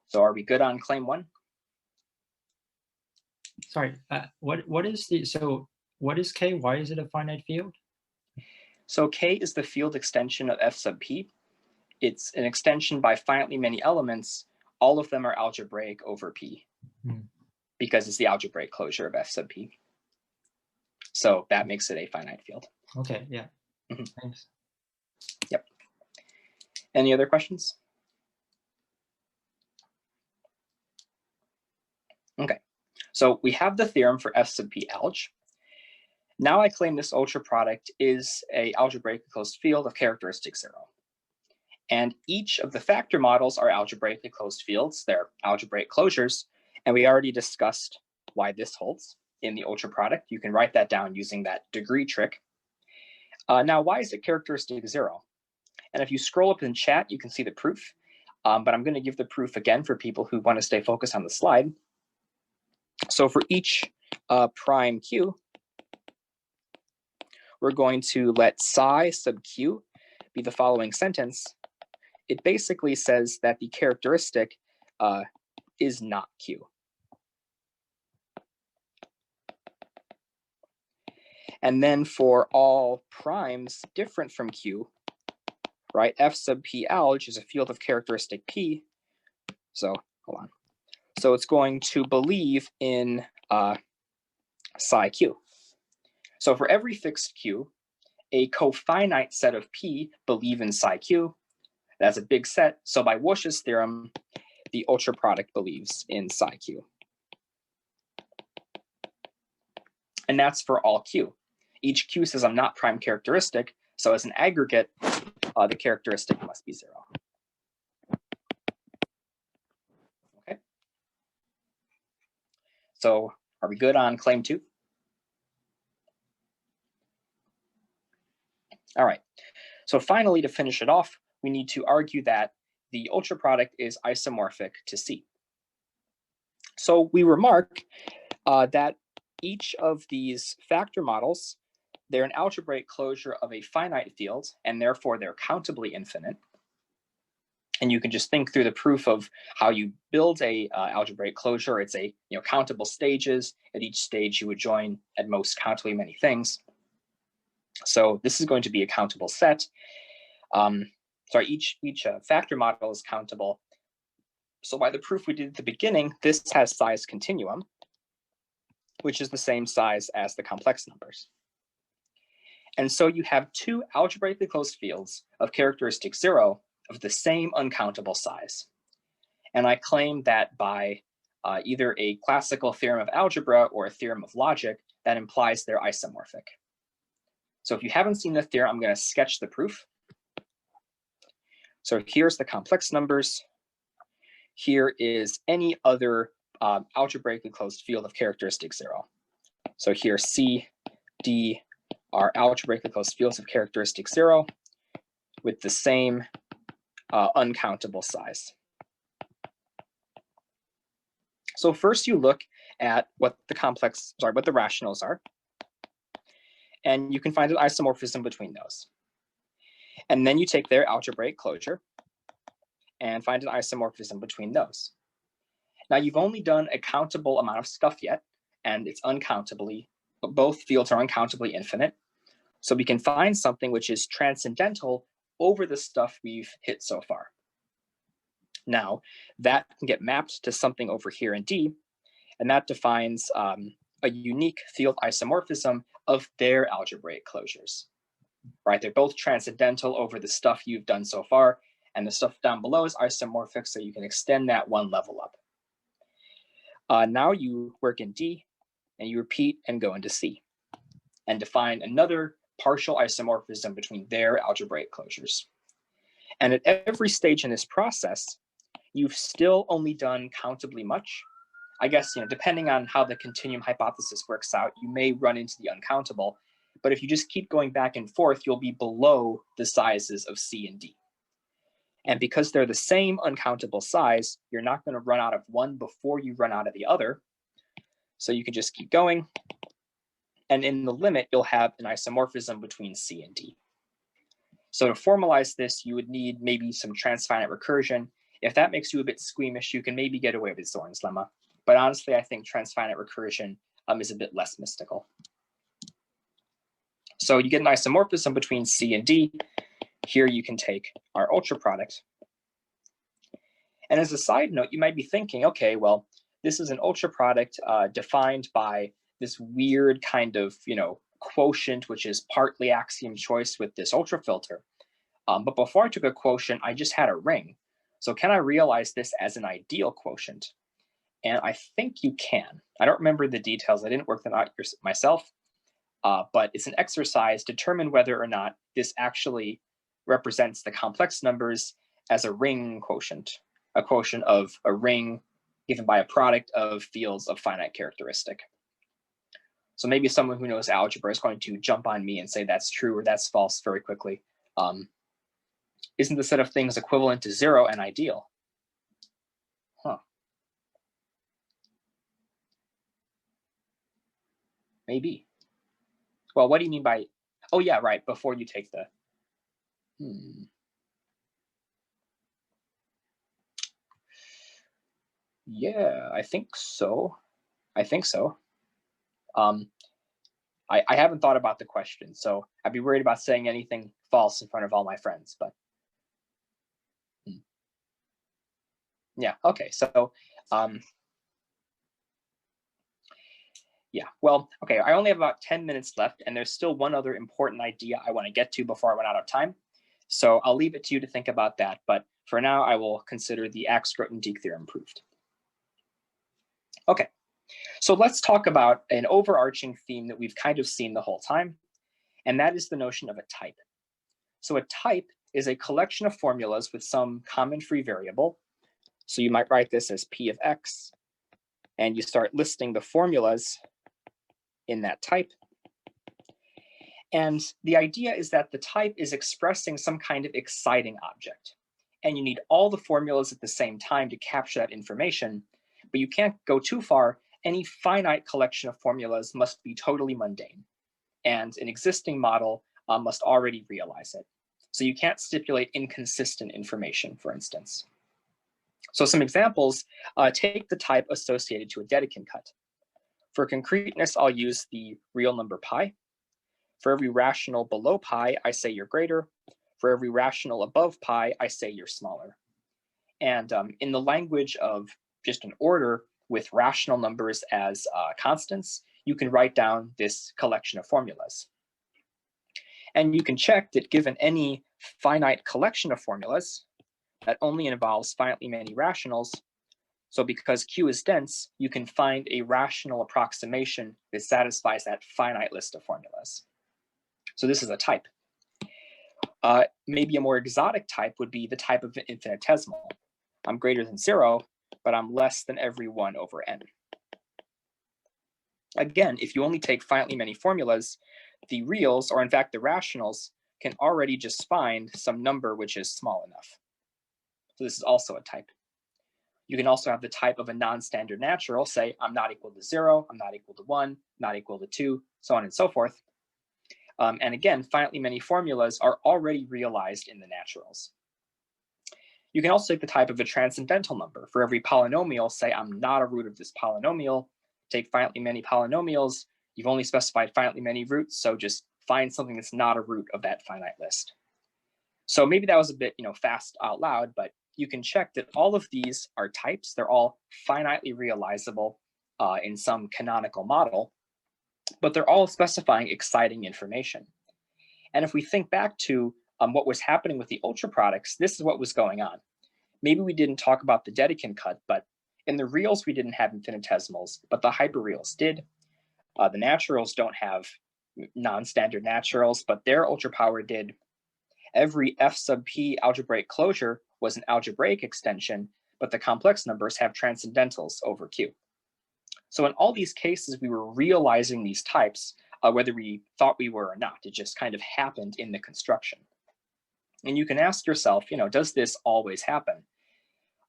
so are we good on claim 1? Sorry, what is K? Why is it a finite field? So K is the field extension of F sub P. It's an extension by finitely many elements. All of them are algebraic over P. Because it's the algebraic closure of F sub P. So that makes it a finite field. Okay, yeah. Thanks. Yep. Any other questions? Okay, so we have the theorem for F sub P alge. Now I claim this ultraproduct is a algebraically closed field of characteristic 0. And each of the factor models are algebraically closed fields. They're algebraic closures. And we already discussed why this holds in the ultraproduct. You can write that down using that degree trick. Now, why is it characteristic 0? And if you scroll up in chat, you can see the proof. But I'm going to give the proof again for people who want to stay focused on the slide. So for each prime q, we're going to let psi sub q be the following sentence. It basically says that the characteristic is not q. And then for all primes different from q, right, f sub p alg is a field of characteristic p. So hold on. So it's going to believe in psi q. So for every fixed q, a cofinite set of p believe in psi q. That's a big set. So by Woosh's theorem, the ultraproduct believes in psi q. And that's for all q. Each q says I'm not prime characteristic. So as an aggregate, the characteristic must be 0. Okay. So are we good on claim 2? All right. So finally, to finish it off, we need to argue that the ultraproduct is isomorphic to C. So we remark that each of these factor models, they're an algebraic closure of a finite field, and therefore they're countably infinite. And you can just think through the proof of how you build a algebraic closure. It's a countable stages. At each stage, you would join at most countably many things. So this is going to be a countable set. Sorry, each factor model is countable. So by the proof we did at the beginning, this has size continuum, which is the same size as the complex numbers. And so you have two algebraically closed fields of characteristic 0 of the same uncountable size. And I claim that by either a classical theorem of algebra or a theorem of logic, that implies they're isomorphic. So if you haven't seen the theorem, I'm going to sketch the proof. So here's the complex numbers. Here is any other algebraically closed field of characteristic 0. So here C, D are algebraically closed fields of characteristic 0 with the same uncountable size. So first you look at what the rationals are, and you can find an isomorphism between those. And then you take their algebraic closure and find an isomorphism between those. Now you've only done a countable amount of stuff yet, and it's uncountably, both fields are uncountably infinite. So we can find something which is transcendental over the stuff we've hit so far. Now that can get mapped to something over here in D, and that defines a unique field isomorphism of their algebraic closures, right? They're both transcendental over the stuff you've done so far, and the stuff down below is isomorphic, so you can extend that one level up. Now you work in D, and you repeat and go into C, and define another partial isomorphism between their algebraic closures. And at every stage in this process, you've still only done countably much. I guess, depending on how the continuum hypothesis works out, you may run into the uncountable. But if you just keep going back and forth, you'll be below the sizes of C and D. And because they're the same uncountable size, you're not going to run out of one before you run out of the other. So you can just keep going. And in the limit, you'll have an isomorphism between C and D. So to formalize this, you would need maybe some transfinite recursion. If that makes you a bit squeamish, you can maybe get away with Zorn's lemma. But honestly, I think transfinite recursion is a bit less mystical. So you get an isomorphism between C and D. Here you can take our ultraproduct. And as a side note, you might be thinking, okay, well, this is an ultraproduct defined by this weird kind of, quotient, which is partly axiom choice with this ultrafilter. But before I took a quotient, I just had a ring. So can I realize this as an ideal quotient? And I think you can. I don't remember the details. I didn't work that out myself. But it's an exercise. Determine whether or not this actually represents the complex numbers as a ring quotient, a quotient of a ring given by a product of fields of finite characteristic. So maybe someone who knows algebra is going to jump on me and say that's true or that's false very quickly. Isn't the set of things equivalent to 0 and ideal? Huh. Maybe. Well, what do you mean by, oh yeah, right, before you take the, Yeah, I think so. I think so. I haven't thought about the question, so I'd be worried about saying anything false in front of all my friends, but yeah, okay, so yeah, well, okay, I only have about 10 minutes left, and there's still one other important idea I want to get to before I run out of time. So I'll leave it to you to think about that, but for now, I will consider the Axe-Grothendieck theorem proved. Okay, so let's talk about an overarching theme that we've kind of seen the whole time, and that is the notion of a type. So a type is a collection of formulas with some common free variable. So you might write this as P of X, and you start listing the formulas in that type. And the idea is that the type is expressing some kind of exciting object. And you need all the formulas at the same time to capture that information, but you can't go too far. Any finite collection of formulas must be totally mundane. And an existing model must already realize it. So you can't stipulate inconsistent information, for instance. So some examples, take the type associated to a Dedekind cut. For concreteness, I'll use the real number pi. For every rational below pi, I say you're greater. For every rational above pi, I say you're smaller. And in the language of just an order with rational numbers as constants, you can write down this collection of formulas. And you can check that given any finite collection of formulas, that only involves finitely many rationals. So because Q is dense, you can find a rational approximation that satisfies that finite list of formulas. So this is a type. Maybe a more exotic type would be the type of infinitesimal. I'm greater than 0, but I'm less than every 1 over n. Again, if you only take finitely many formulas, the reals, or in fact the rationals, can already just find some number which is small enough. So this is also a type. You can also have the type of a non-standard natural, say I'm not equal to 0, I'm not equal to 1, not equal to 2, so on and so forth. And again, finitely many formulas are already realized in the naturals. You can also take the type of a transcendental number. For every polynomial, say I'm not a root of this polynomial, take finitely many polynomials, you've only specified finitely many roots, so just find something that's not a root of that finite list. So maybe that was a bit fast out loud, but you can check that all of these are types. They're all finitely realizable in some canonical model, but they're all specifying exciting information. And if we think back to what was happening with the ultraproducts, this is what was going on. Maybe we didn't talk about the Dedekind cut, but in the reals, we didn't have infinitesimals, but the hyperreals did. The naturals don't have non-standard naturals, but their ultrapower did. Every f sub p algebraic closure was an algebraic extension, but the complex numbers have transcendentals over Q. So in all these cases, we were realizing these types, whether we thought we were or not. It just kind of happened in the construction. And you can ask yourself, does this always happen?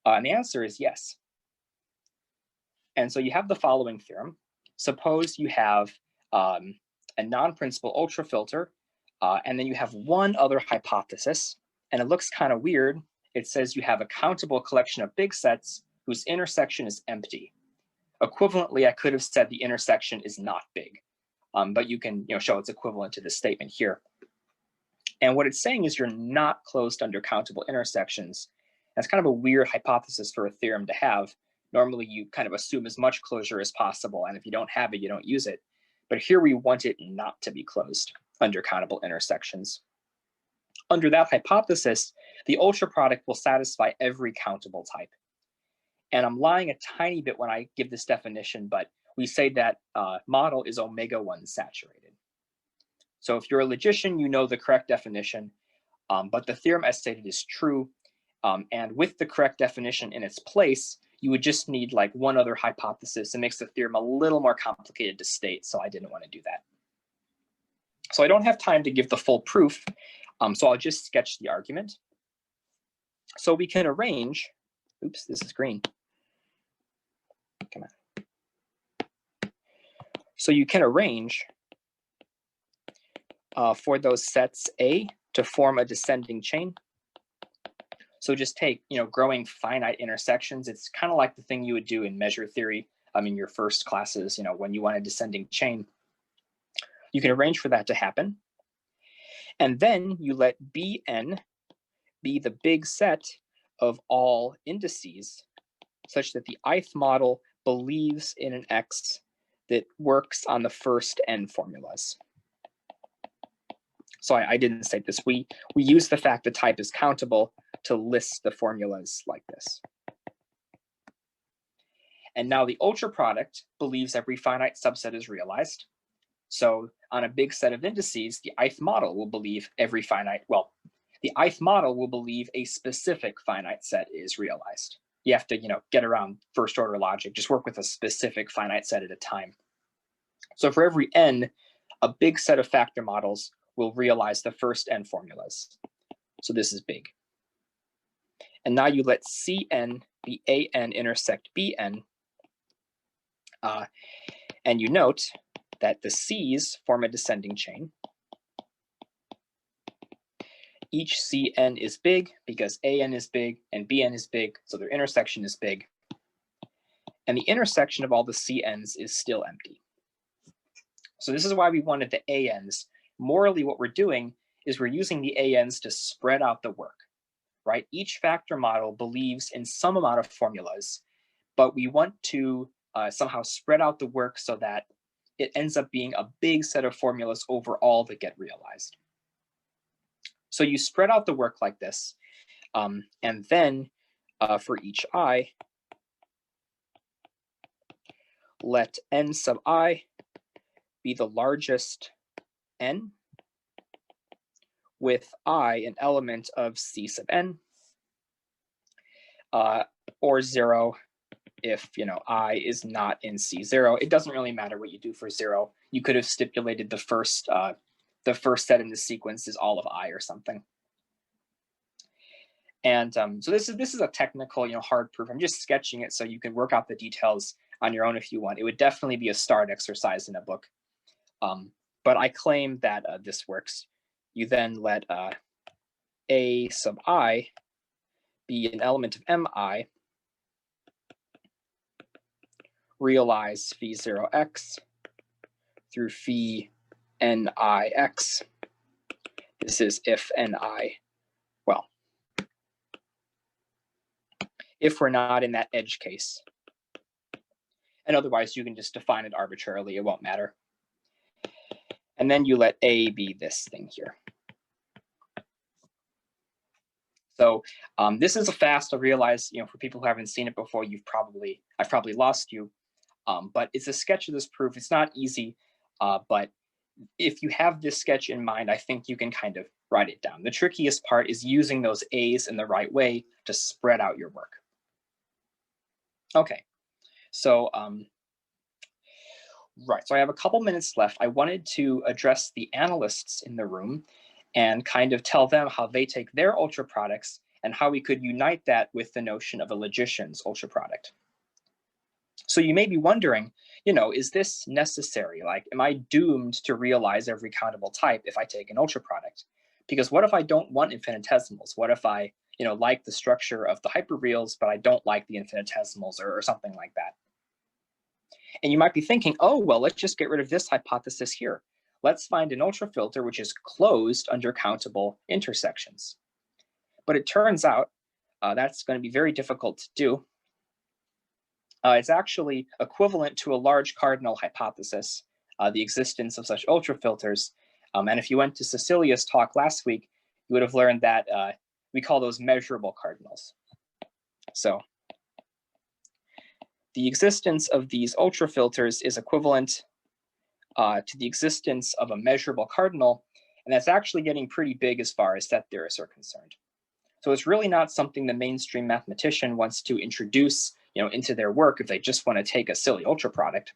And the answer is yes. And so you have the following theorem. Suppose you have a non-principal ultrafilter, and then you have one other hypothesis, and it looks kind of weird. It says you have a countable collection of big sets whose intersection is empty. Equivalently, I could have said the intersection is not big, but you can show it's equivalent to this statement here. And what it's saying is you're not closed under countable intersections. That's kind of a weird hypothesis for a theorem to have. Normally, you kind of assume as much closure as possible, and if you don't have it, you don't use it. But here we want it not to be closed under countable intersections. Under that hypothesis, the ultraproduct will satisfy every countable type. And I'm lying a tiny bit when I give this definition, but we say that model is omega 1 saturated. So if you're a logician, you know the correct definition. but the theorem as stated is true. And with the correct definition in its place, you would just need like one other hypothesis. It makes the theorem a little more complicated to state, so I didn't want to do that. So I don't have time to give the full proof, so I'll just sketch the argument. So we can arrange, oops, this is green. Come on. So you can arrange for those sets A to form a descending chain. So just take, growing finite intersections. It's kind of like the thing you would do in measure theory, in your first classes, when you want a descending chain. You can arrange for that to happen. And then you let Bn be the big set of all indices such that the ith model believes in an X that works on the first n formulas. So I didn't state this. We use the fact the type is countable to list the formulas like this. And now the ultraproduct believes every finite subset is realized. So on a big set of indices, the ith model will believe every finite, well, the ith model will believe a specific finite set is realized. You have to, get around first order logic, just work with a specific finite set at a time. So for every n, a big set of factor models will realize the first n formulas. So this is big. And now you let Cn be An intersect Bn. And you note that the C's form a descending chain. Each Cn is big because An is big and Bn is big, so their intersection is big. And the intersection of all the Cn's is still empty. So this is why we wanted the Ans. Morally, what we're doing is we're using the Ans to spread out the work, right? Each factor model believes in some amount of formulas, but we want to somehow spread out the work so that it ends up being a big set of formulas overall that get realized. So you spread out the work like this, and then for each I, let n sub I be the largest n with I an element of C sub n, or 0 if I is not in C0. It doesn't really matter what you do for 0. You could have stipulated the first set in the sequence is all of I or something. And so this is a technical, hard proof. I'm just sketching it so you can work out the details on your own if you want. It would definitely be a start exercise in a book. But I claim that this works. You then let A sub I be an element of Mi, realize phi 0x through phi nix. This is if ni, well, if we're not in that edge case. And otherwise, you can just define it arbitrarily. It won't matter. And then you let A be this thing here. So this is a fast. I realize, for people who haven't seen it before, I've probably lost you. But it's a sketch of this proof. It's not easy, but if you have this sketch in mind, I think you can kind of write it down. The trickiest part is using those A's in the right way to spread out your work. Okay, so right, so I have a couple minutes left. I wanted to address the analysts in the room and kind of tell them how they take their ultraproducts and how we could unite that with the notion of a logician's ultraproduct. So you may be wondering, is this necessary? Like, am I doomed to realize every countable type if I take an ultraproduct? Because what if I don't want infinitesimals? What if I, like the structure of the hyperreals, but I don't like the infinitesimals or something like that? And you might be thinking, oh, well, let's just get rid of this hypothesis here. Let's find an ultrafilter which is closed under countable intersections. But it turns out that's going to be very difficult to do. It's actually equivalent to a large cardinal hypothesis, the existence of such ultrafilters. And if you went to Cecilia's talk last week, you would have learned that we call those measurable cardinals. So the existence of these ultrafilters is equivalent to the existence of a measurable cardinal. And that's actually getting pretty big as far as set theorists are concerned. So it's really not something the mainstream mathematician wants to introduce, into their work if they just want to take a silly ultraproduct.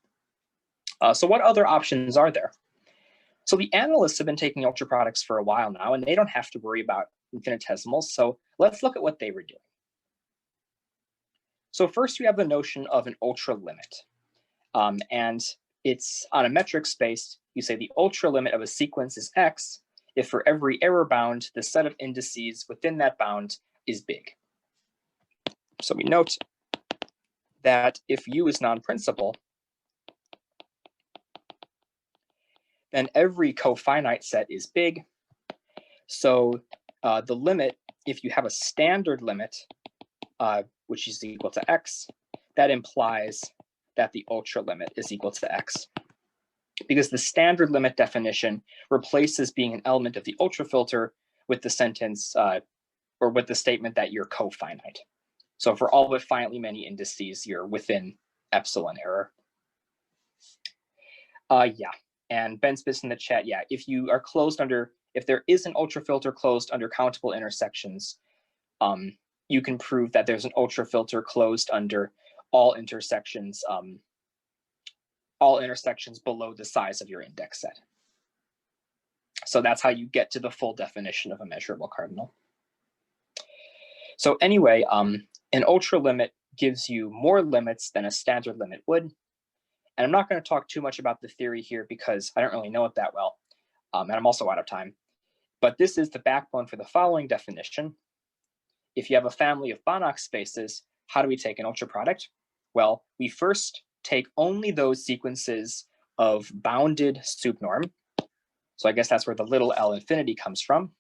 So what other options are there? So the analysts have been taking ultraproducts for a while now, and they don't have to worry about infinitesimals. So let's look at what they were doing. So first we have the notion of an ultralimit. And it's on a metric space. You say the ultralimit of a sequence is x if for every error bound, the set of indices within that bound is big. So we note that if u is non-principal, then every cofinite set is big. So the limit, if you have a standard limit, which is equal to x, that implies that the ultralimit is equal to x. Because the standard limit definition replaces being an element of the ultrafilter with the sentence or with the statement that you're cofinite. So for all but finitely many indices, you're within epsilon error. Yeah, and Ben Smith's in the chat. Yeah, if you are closed under, if there is an ultrafilter closed under countable intersections, you can prove that there's an ultrafilter closed under all intersections below the size of your index set. So that's how you get to the full definition of a measurable cardinal. So anyway, an ultralimit gives you more limits than a standard limit would. And I'm not going to talk too much about the theory here because I don't really know it that well. And I'm also out of time. But this is the backbone for the following definition. If you have a family of Banach spaces, how do we take an ultraproduct? Well, we first take only those sequences of bounded supernorm. So I guess that's where the little L infinity comes from.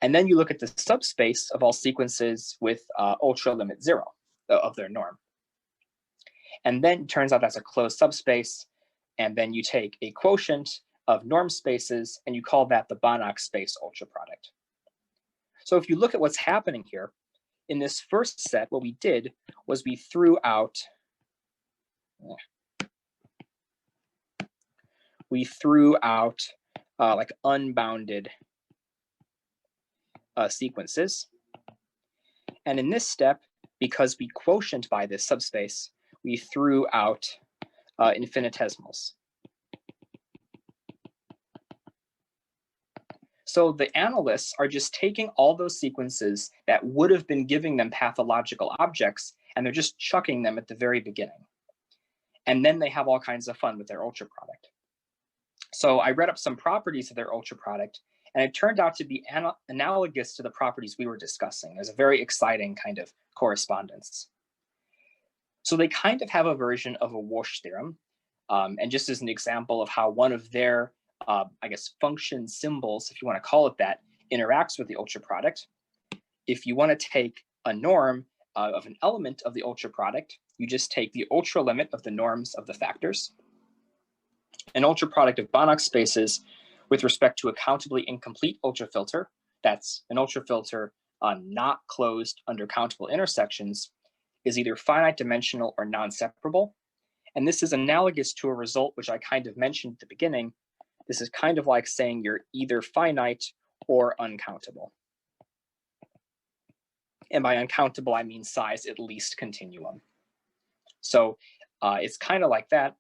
And then you look at the subspace of all sequences with ultralimit 0 of their norm. And then it turns out that's a closed subspace. And then you take a quotient of norm spaces and you call that the Banach space ultraproduct. So if you look at what's happening here, in this first set, what we did was we threw out like unbounded sequences. And in this step, because we quotient by this subspace, we threw out infinitesimals. So the analysts are just taking all those sequences that would have been giving them pathological objects, and they're just chucking them at the very beginning. And then they have all kinds of fun with their ultraproduct. So I read up some properties of their ultraproduct, and it turned out to be analogous to the properties we were discussing. There's a very exciting kind of correspondence. So they kind of have a version of a Walsh theorem. And just as an example of how one of their, I guess, function symbols, if you want to call it that, interacts with the ultraproduct. If you want to take a norm of an element of the ultraproduct, you just take the ultralimit of the norms of the factors. An ultraproduct of Banach spaces with respect to a countably incomplete ultrafilter, that's an ultrafilter not closed under countable intersections, is either finite dimensional or non-separable. And this is analogous to a result which I kind of mentioned at the beginning. This is kind of like saying you're either finite or uncountable. And by uncountable, I mean size at least continuum. So it's kind of like that.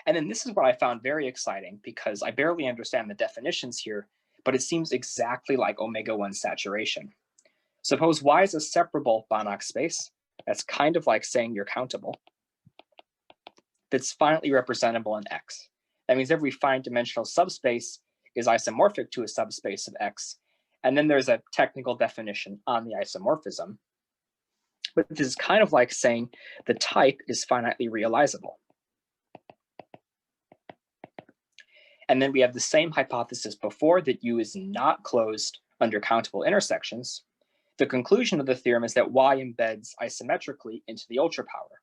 And then this is what I found very exciting because I barely understand the definitions here, but it seems exactly like omega-1 saturation. Suppose Y is a separable Banach space. That's kind of like saying you're countable. That's finitely representable in X. That means every finite dimensional subspace is isomorphic to a subspace of X. And then there's a technical definition on the isomorphism. But this is kind of like saying the type is finitely realizable. And then we have the same hypothesis before that U is not closed under countable intersections. The conclusion of the theorem is that Y embeds isometrically into the ultrapower.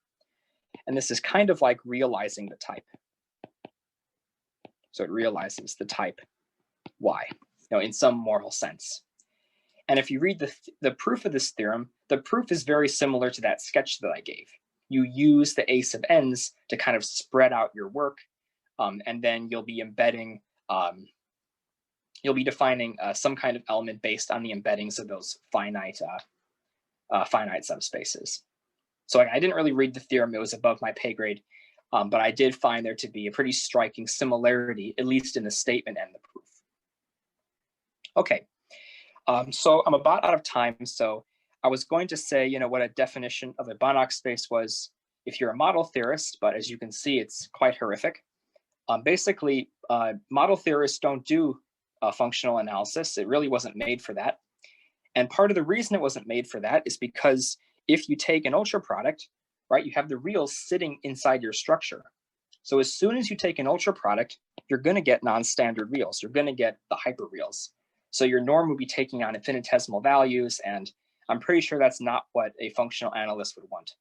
And this is kind of like realizing the type. So it realizes the type Y, in some moral sense. And if you read the proof of this theorem, the proof is very similar to that sketch that I gave. You use the A sub n's to kind of spread out your work, and then you'll be embedding you'll be defining some kind of element based on the embeddings of those finite subspaces. So I didn't really read the theorem, it was above my pay grade, but I did find there to be a pretty striking similarity, at least in the statement and the proof. Okay, so I'm about out of time, so I was going to say, what a definition of a Banach space was if you're a model theorist, but as you can see, it's quite horrific. Basically, model theorists don't do functional analysis. It really wasn't made for that. And part of the reason it wasn't made for that is because if you take an ultraproduct, right, you have the reals sitting inside your structure. So as soon as you take an ultraproduct, you're going to get non-standard reals. You're going to get the hyperreals. So your norm would be taking on infinitesimal values, and I'm pretty sure that's not what a functional analyst would want.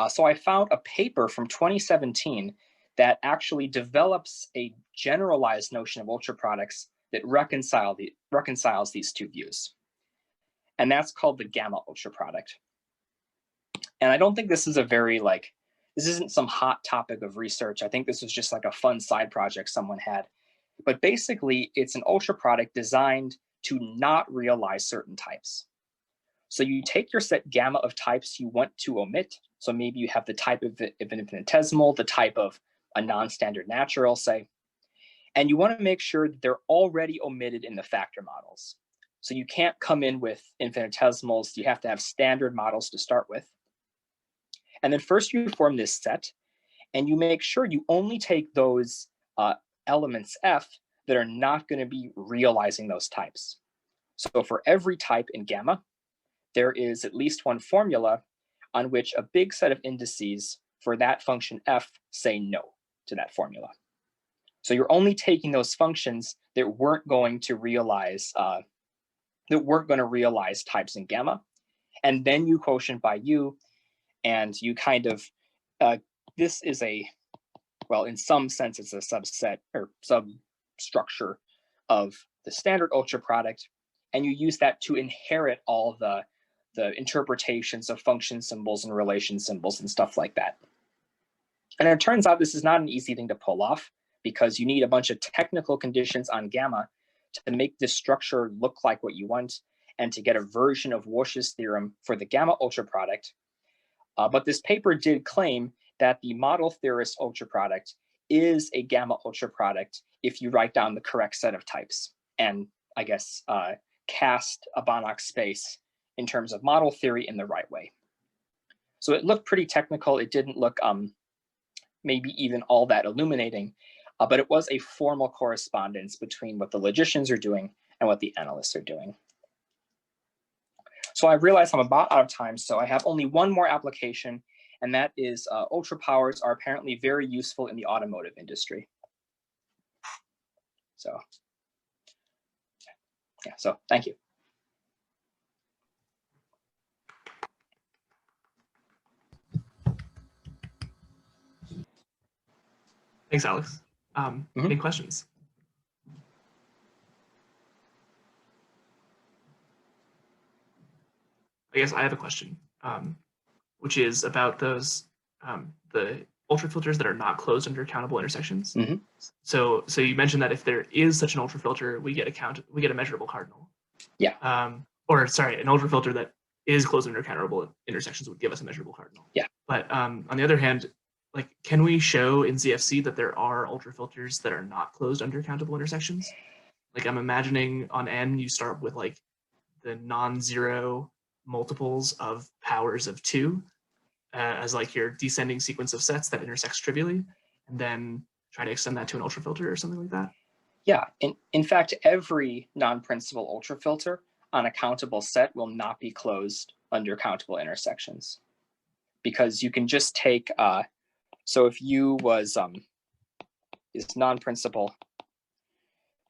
So I found a paper from 2017 that actually develops a generalized notion of ultraproducts that reconciles these two views. And that's called the gamma ultraproduct. And I don't think this is a very this isn't some hot topic of research. I think this was just like a fun side project someone had. But basically, it's an ultraproduct designed to not realize certain types. So you take your set gamma of types you want to omit. So maybe you have the type of an infinitesimal, the type of a non-standard natural, say, and you want to make sure that they're already omitted in the factor models. So you can't come in with infinitesimals. You have to have standard models to start with. And then first you form this set, and you make sure you only take those elements F that are not going to be realizing those types. So for every type in gamma, there is at least one formula on which a big set of indices for that function F say no to that formula. So you're only taking those functions that weren't going to realize types in gamma, and then you quotient by U, and you kind of this is in some sense it's a subset or substructure of the standard ultraproduct, and you use that to inherit all the interpretations of function symbols and relation symbols and stuff like that. And it turns out this is not an easy thing to pull off, because you need a bunch of technical conditions on gamma to make this structure look like what you want and to get a version of Walsh's theorem for the gamma ultraproduct. But this paper did claim that the model theorist ultraproduct is a gamma ultraproduct if you write down the correct set of types and, I guess, cast a Banach space in terms of model theory in the right way. So it looked pretty technical. It didn't look maybe even all that illuminating, but it was a formal correspondence between what the logicians are doing and what the analysts are doing. So I realize I'm about out of time, so I have only one more application, and that is ultrapowers are apparently very useful in the automotive industry. So yeah, so thank you. Thanks, Alex. Any questions? I guess I have a question, which is about those the ultrafilters that are not closed under countable intersections. So you mentioned that if there is such an ultrafilter, we get a measurable cardinal. Yeah. Or sorry, an ultrafilter that is closed under countable intersections would give us a measurable cardinal. Yeah. But on the other hand, can we show in ZFC that there are ultrafilters that are not closed under countable intersections? I'm imagining on N, you start with the non-zero multiples of powers of 2 as your descending sequence of sets that intersects trivially, and then try to extend that to an ultrafilter or something like that? Yeah, in fact, every non-principal ultrafilter on a countable set will not be closed under countable intersections, because you can just take so if U was is non-principal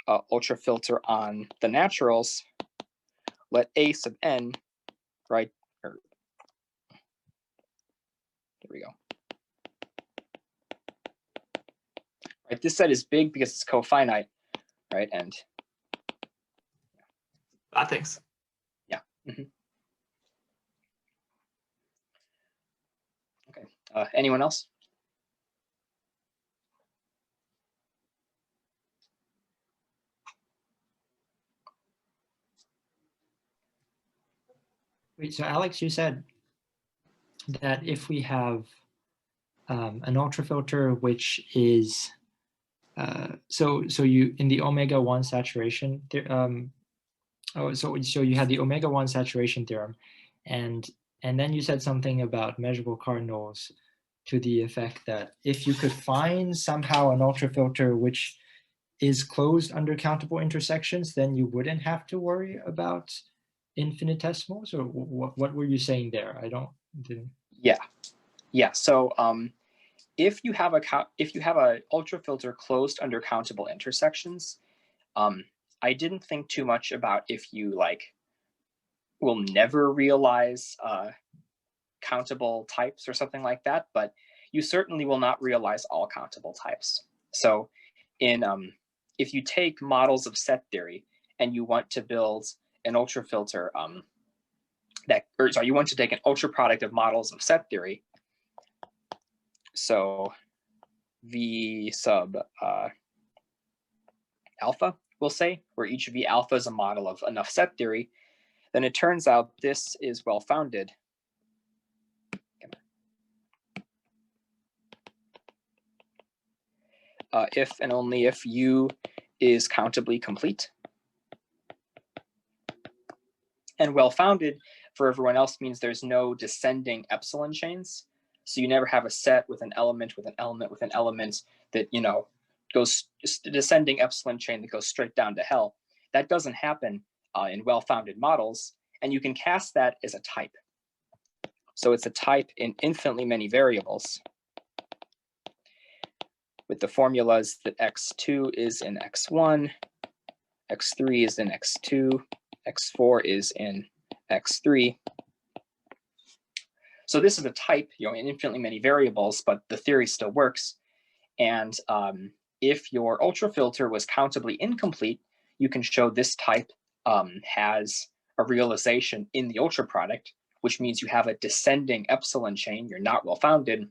ultrafilter on the naturals, let A sub n, right? There we go. Right, this set is big because it's cofinite, right? And thanks. Yeah. Okay. Anyone else? Wait, so Alex, you said that if we have an ultrafilter which is so you in the omega-1 saturation so you had the omega-1 saturation theorem, and then you said something about measurable cardinals to the effect that if you could find somehow an ultrafilter which is closed under countable intersections, then you wouldn't have to worry about infinitesimals, or what were you saying there? Didn't. Yeah. So if you have a ultrafilter closed under countable intersections, I didn't think too much about if you will never realize countable types or something like that, but you certainly will not realize all countable types. So if you take models of set theory and you want to build an ultrafilter you want to take an ultraproduct of models of set theory, so V sub alpha, we'll say, where each V alpha is a model of enough set theory, then it turns out this is well-founded. If and only if U is countably complete. And well-founded for everyone else means there's no descending epsilon chains. So you never have a set with an element with an element with an element that, goes descending epsilon chain that goes straight down to hell. That doesn't happen in well-founded models, and you can cast that as a type. So it's a type in infinitely many variables with the formulas that x2 is in x1, x3 is in x2, x4 is in x3. So this is a type, in infinitely many variables, but the theory still works. And if your ultrafilter was countably incomplete, you can show this type has a realization in the ultraproduct, which means you have a descending epsilon chain. You're not well-founded.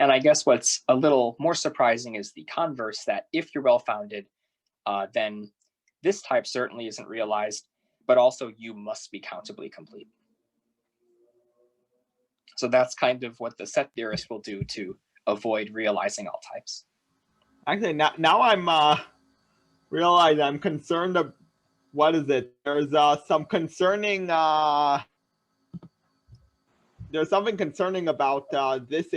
And I guess what's a little more surprising is the converse, that if you're well-founded, then this type certainly isn't realized, but also you must be countably complete. So that's kind of what the set theorist will do to avoid realizing all types. Actually, now I'm realize I'm concerned of what is it? There's some concerning. There's something concerning about this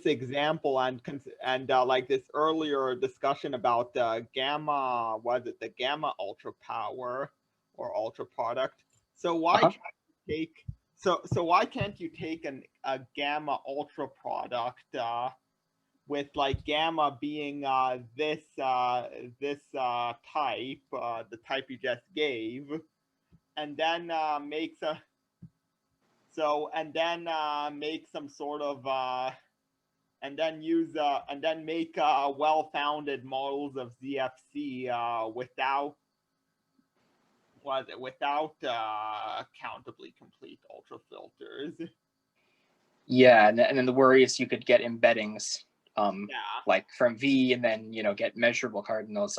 example and like this earlier discussion about gamma. Was it the gamma ultra power or ultra product? So why can't you take why can't you take a gamma ultra product with gamma being this type, the type you just gave, and then make some sort of and then use and then make well-founded models of ZFC without countably complete ultrafilters. Yeah, and then the worry is you could get embeddings like from V, and then get measurable cardinals.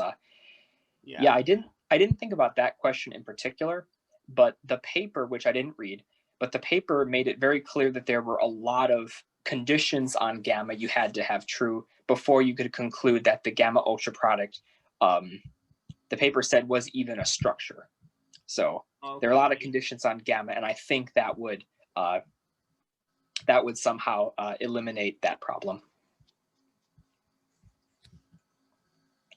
Yeah, I didn't think about that question in particular, but the paper, which I didn't read, but the paper made it very clear that there were a lot of conditions on gamma you had to have true before you could conclude that the gamma ultraproduct, the paper said, was even a structure. So there are a lot of conditions on gamma, and I think that would somehow eliminate that problem.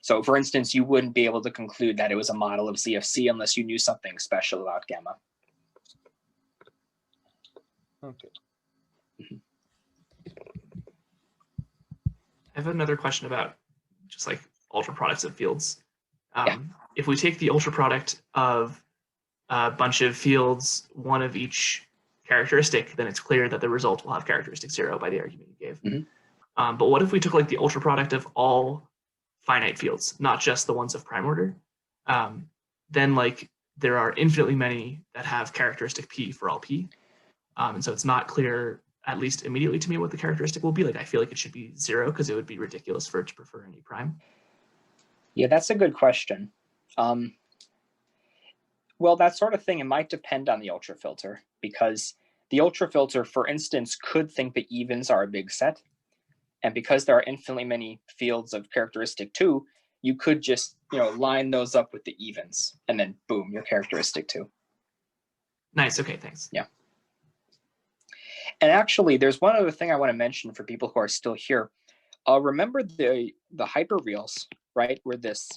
So for instance, you wouldn't be able to conclude that it was a model of ZFC unless you knew something special about gamma. Okay. I have another question about just like ultraproducts of fields. If we take the ultraproduct of a bunch of fields, one of each characteristic, then it's clear that the result will have characteristic 0 by the argument you gave. Mm-hmm. But what if we took like the ultraproduct of all finite fields, not just the ones of prime order? Then there are infinitely many that have characteristic p for all p. And so it's not clear, at least immediately to me, what the characteristic will be. I feel like it should be 0 because it would be ridiculous for it to prefer any prime. Yeah, that's a good question. Well, that sort of thing, it might depend on the ultrafilter, because the ultrafilter, for instance, could think that evens are a big set. And because there are infinitely many fields of characteristic 2, you could just, line those up with the evens, and then boom, your characteristic 2. Nice. Okay, thanks. Yeah. And actually, there's one other thing I want to mention for people who are still here. Remember the hyperreals, right? Where this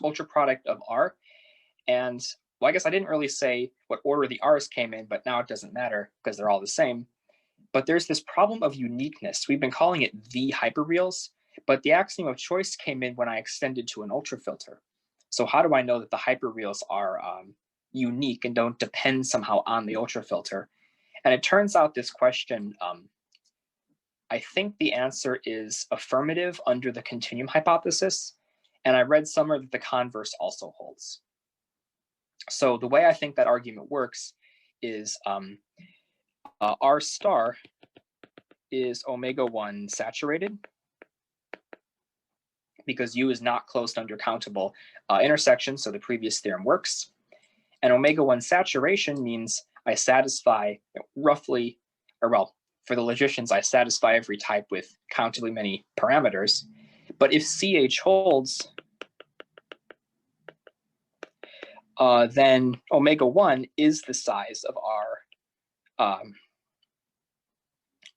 ultraproduct of R, and well, I guess I didn't really say what order the R's came in, but now it doesn't matter because they're all the same. But there's this problem of uniqueness. We've been calling it the hyperreals, but the axiom of choice came in when I extended to an ultrafilter. So how do I know that the hyperreals are unique and don't depend somehow on the ultrafilter? And it turns out this question, I think the answer is affirmative under the continuum hypothesis. And I read somewhere that the converse also holds. So the way I think that argument works is R star is omega-1 saturated, because U is not closed under countable intersections, so the previous theorem works. And omega-1 saturation means I satisfy roughly, or well, for the logicians, I satisfy every type with countably many parameters. But if CH holds, then omega-1 is the size of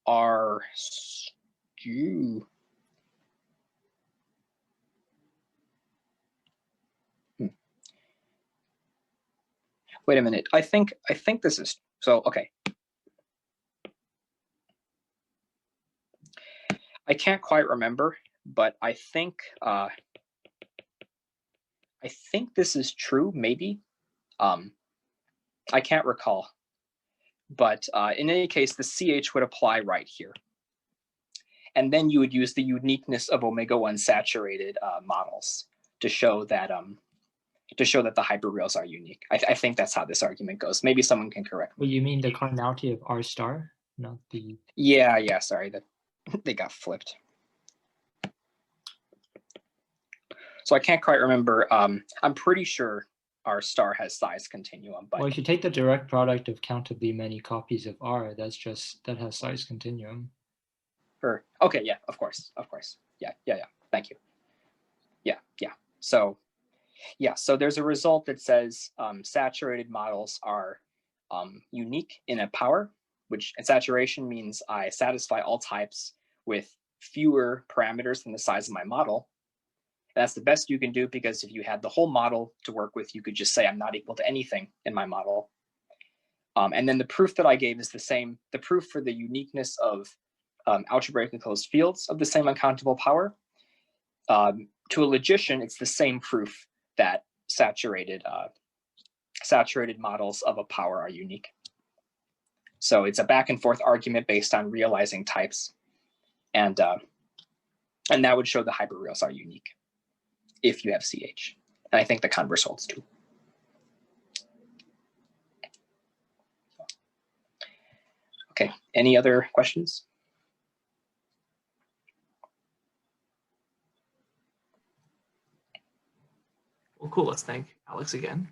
R U. Wait a minute. I think this is so. Okay. I can't quite remember, but I think this is true. Maybe. I can't recall. But in any case, the CH would apply right here. And then you would use the uniqueness of omega-1 saturated models to show that the hyperreals are unique. I think that's how this argument goes. Maybe someone can correct me. Well, you mean the cardinality of R star, not the... Yeah, sorry, that they got flipped. So I can't quite remember. I'm pretty sure R star has size continuum, but Well, if you take the direct product of countably many copies of R, that has size continuum. Okay, yeah, of course. Yeah. Thank you. Yeah. So there's a result that says saturated models are unique in a power, which saturation means I satisfy all types with fewer parameters than the size of my model. And that's the best you can do, because if you had the whole model to work with, you could just say I'm not equal to anything in my model. And then the proof that I gave is the same. The proof for the uniqueness of algebraically closed fields of the same uncountable power. To a logician, it's the same proof that saturated models of a power are unique. So it's a back and forth argument based on realizing types, and that would show the hyperreals are unique if you have CH. And I think the converse holds too. Okay, any other questions? Well, cool. Let's thank Alex again.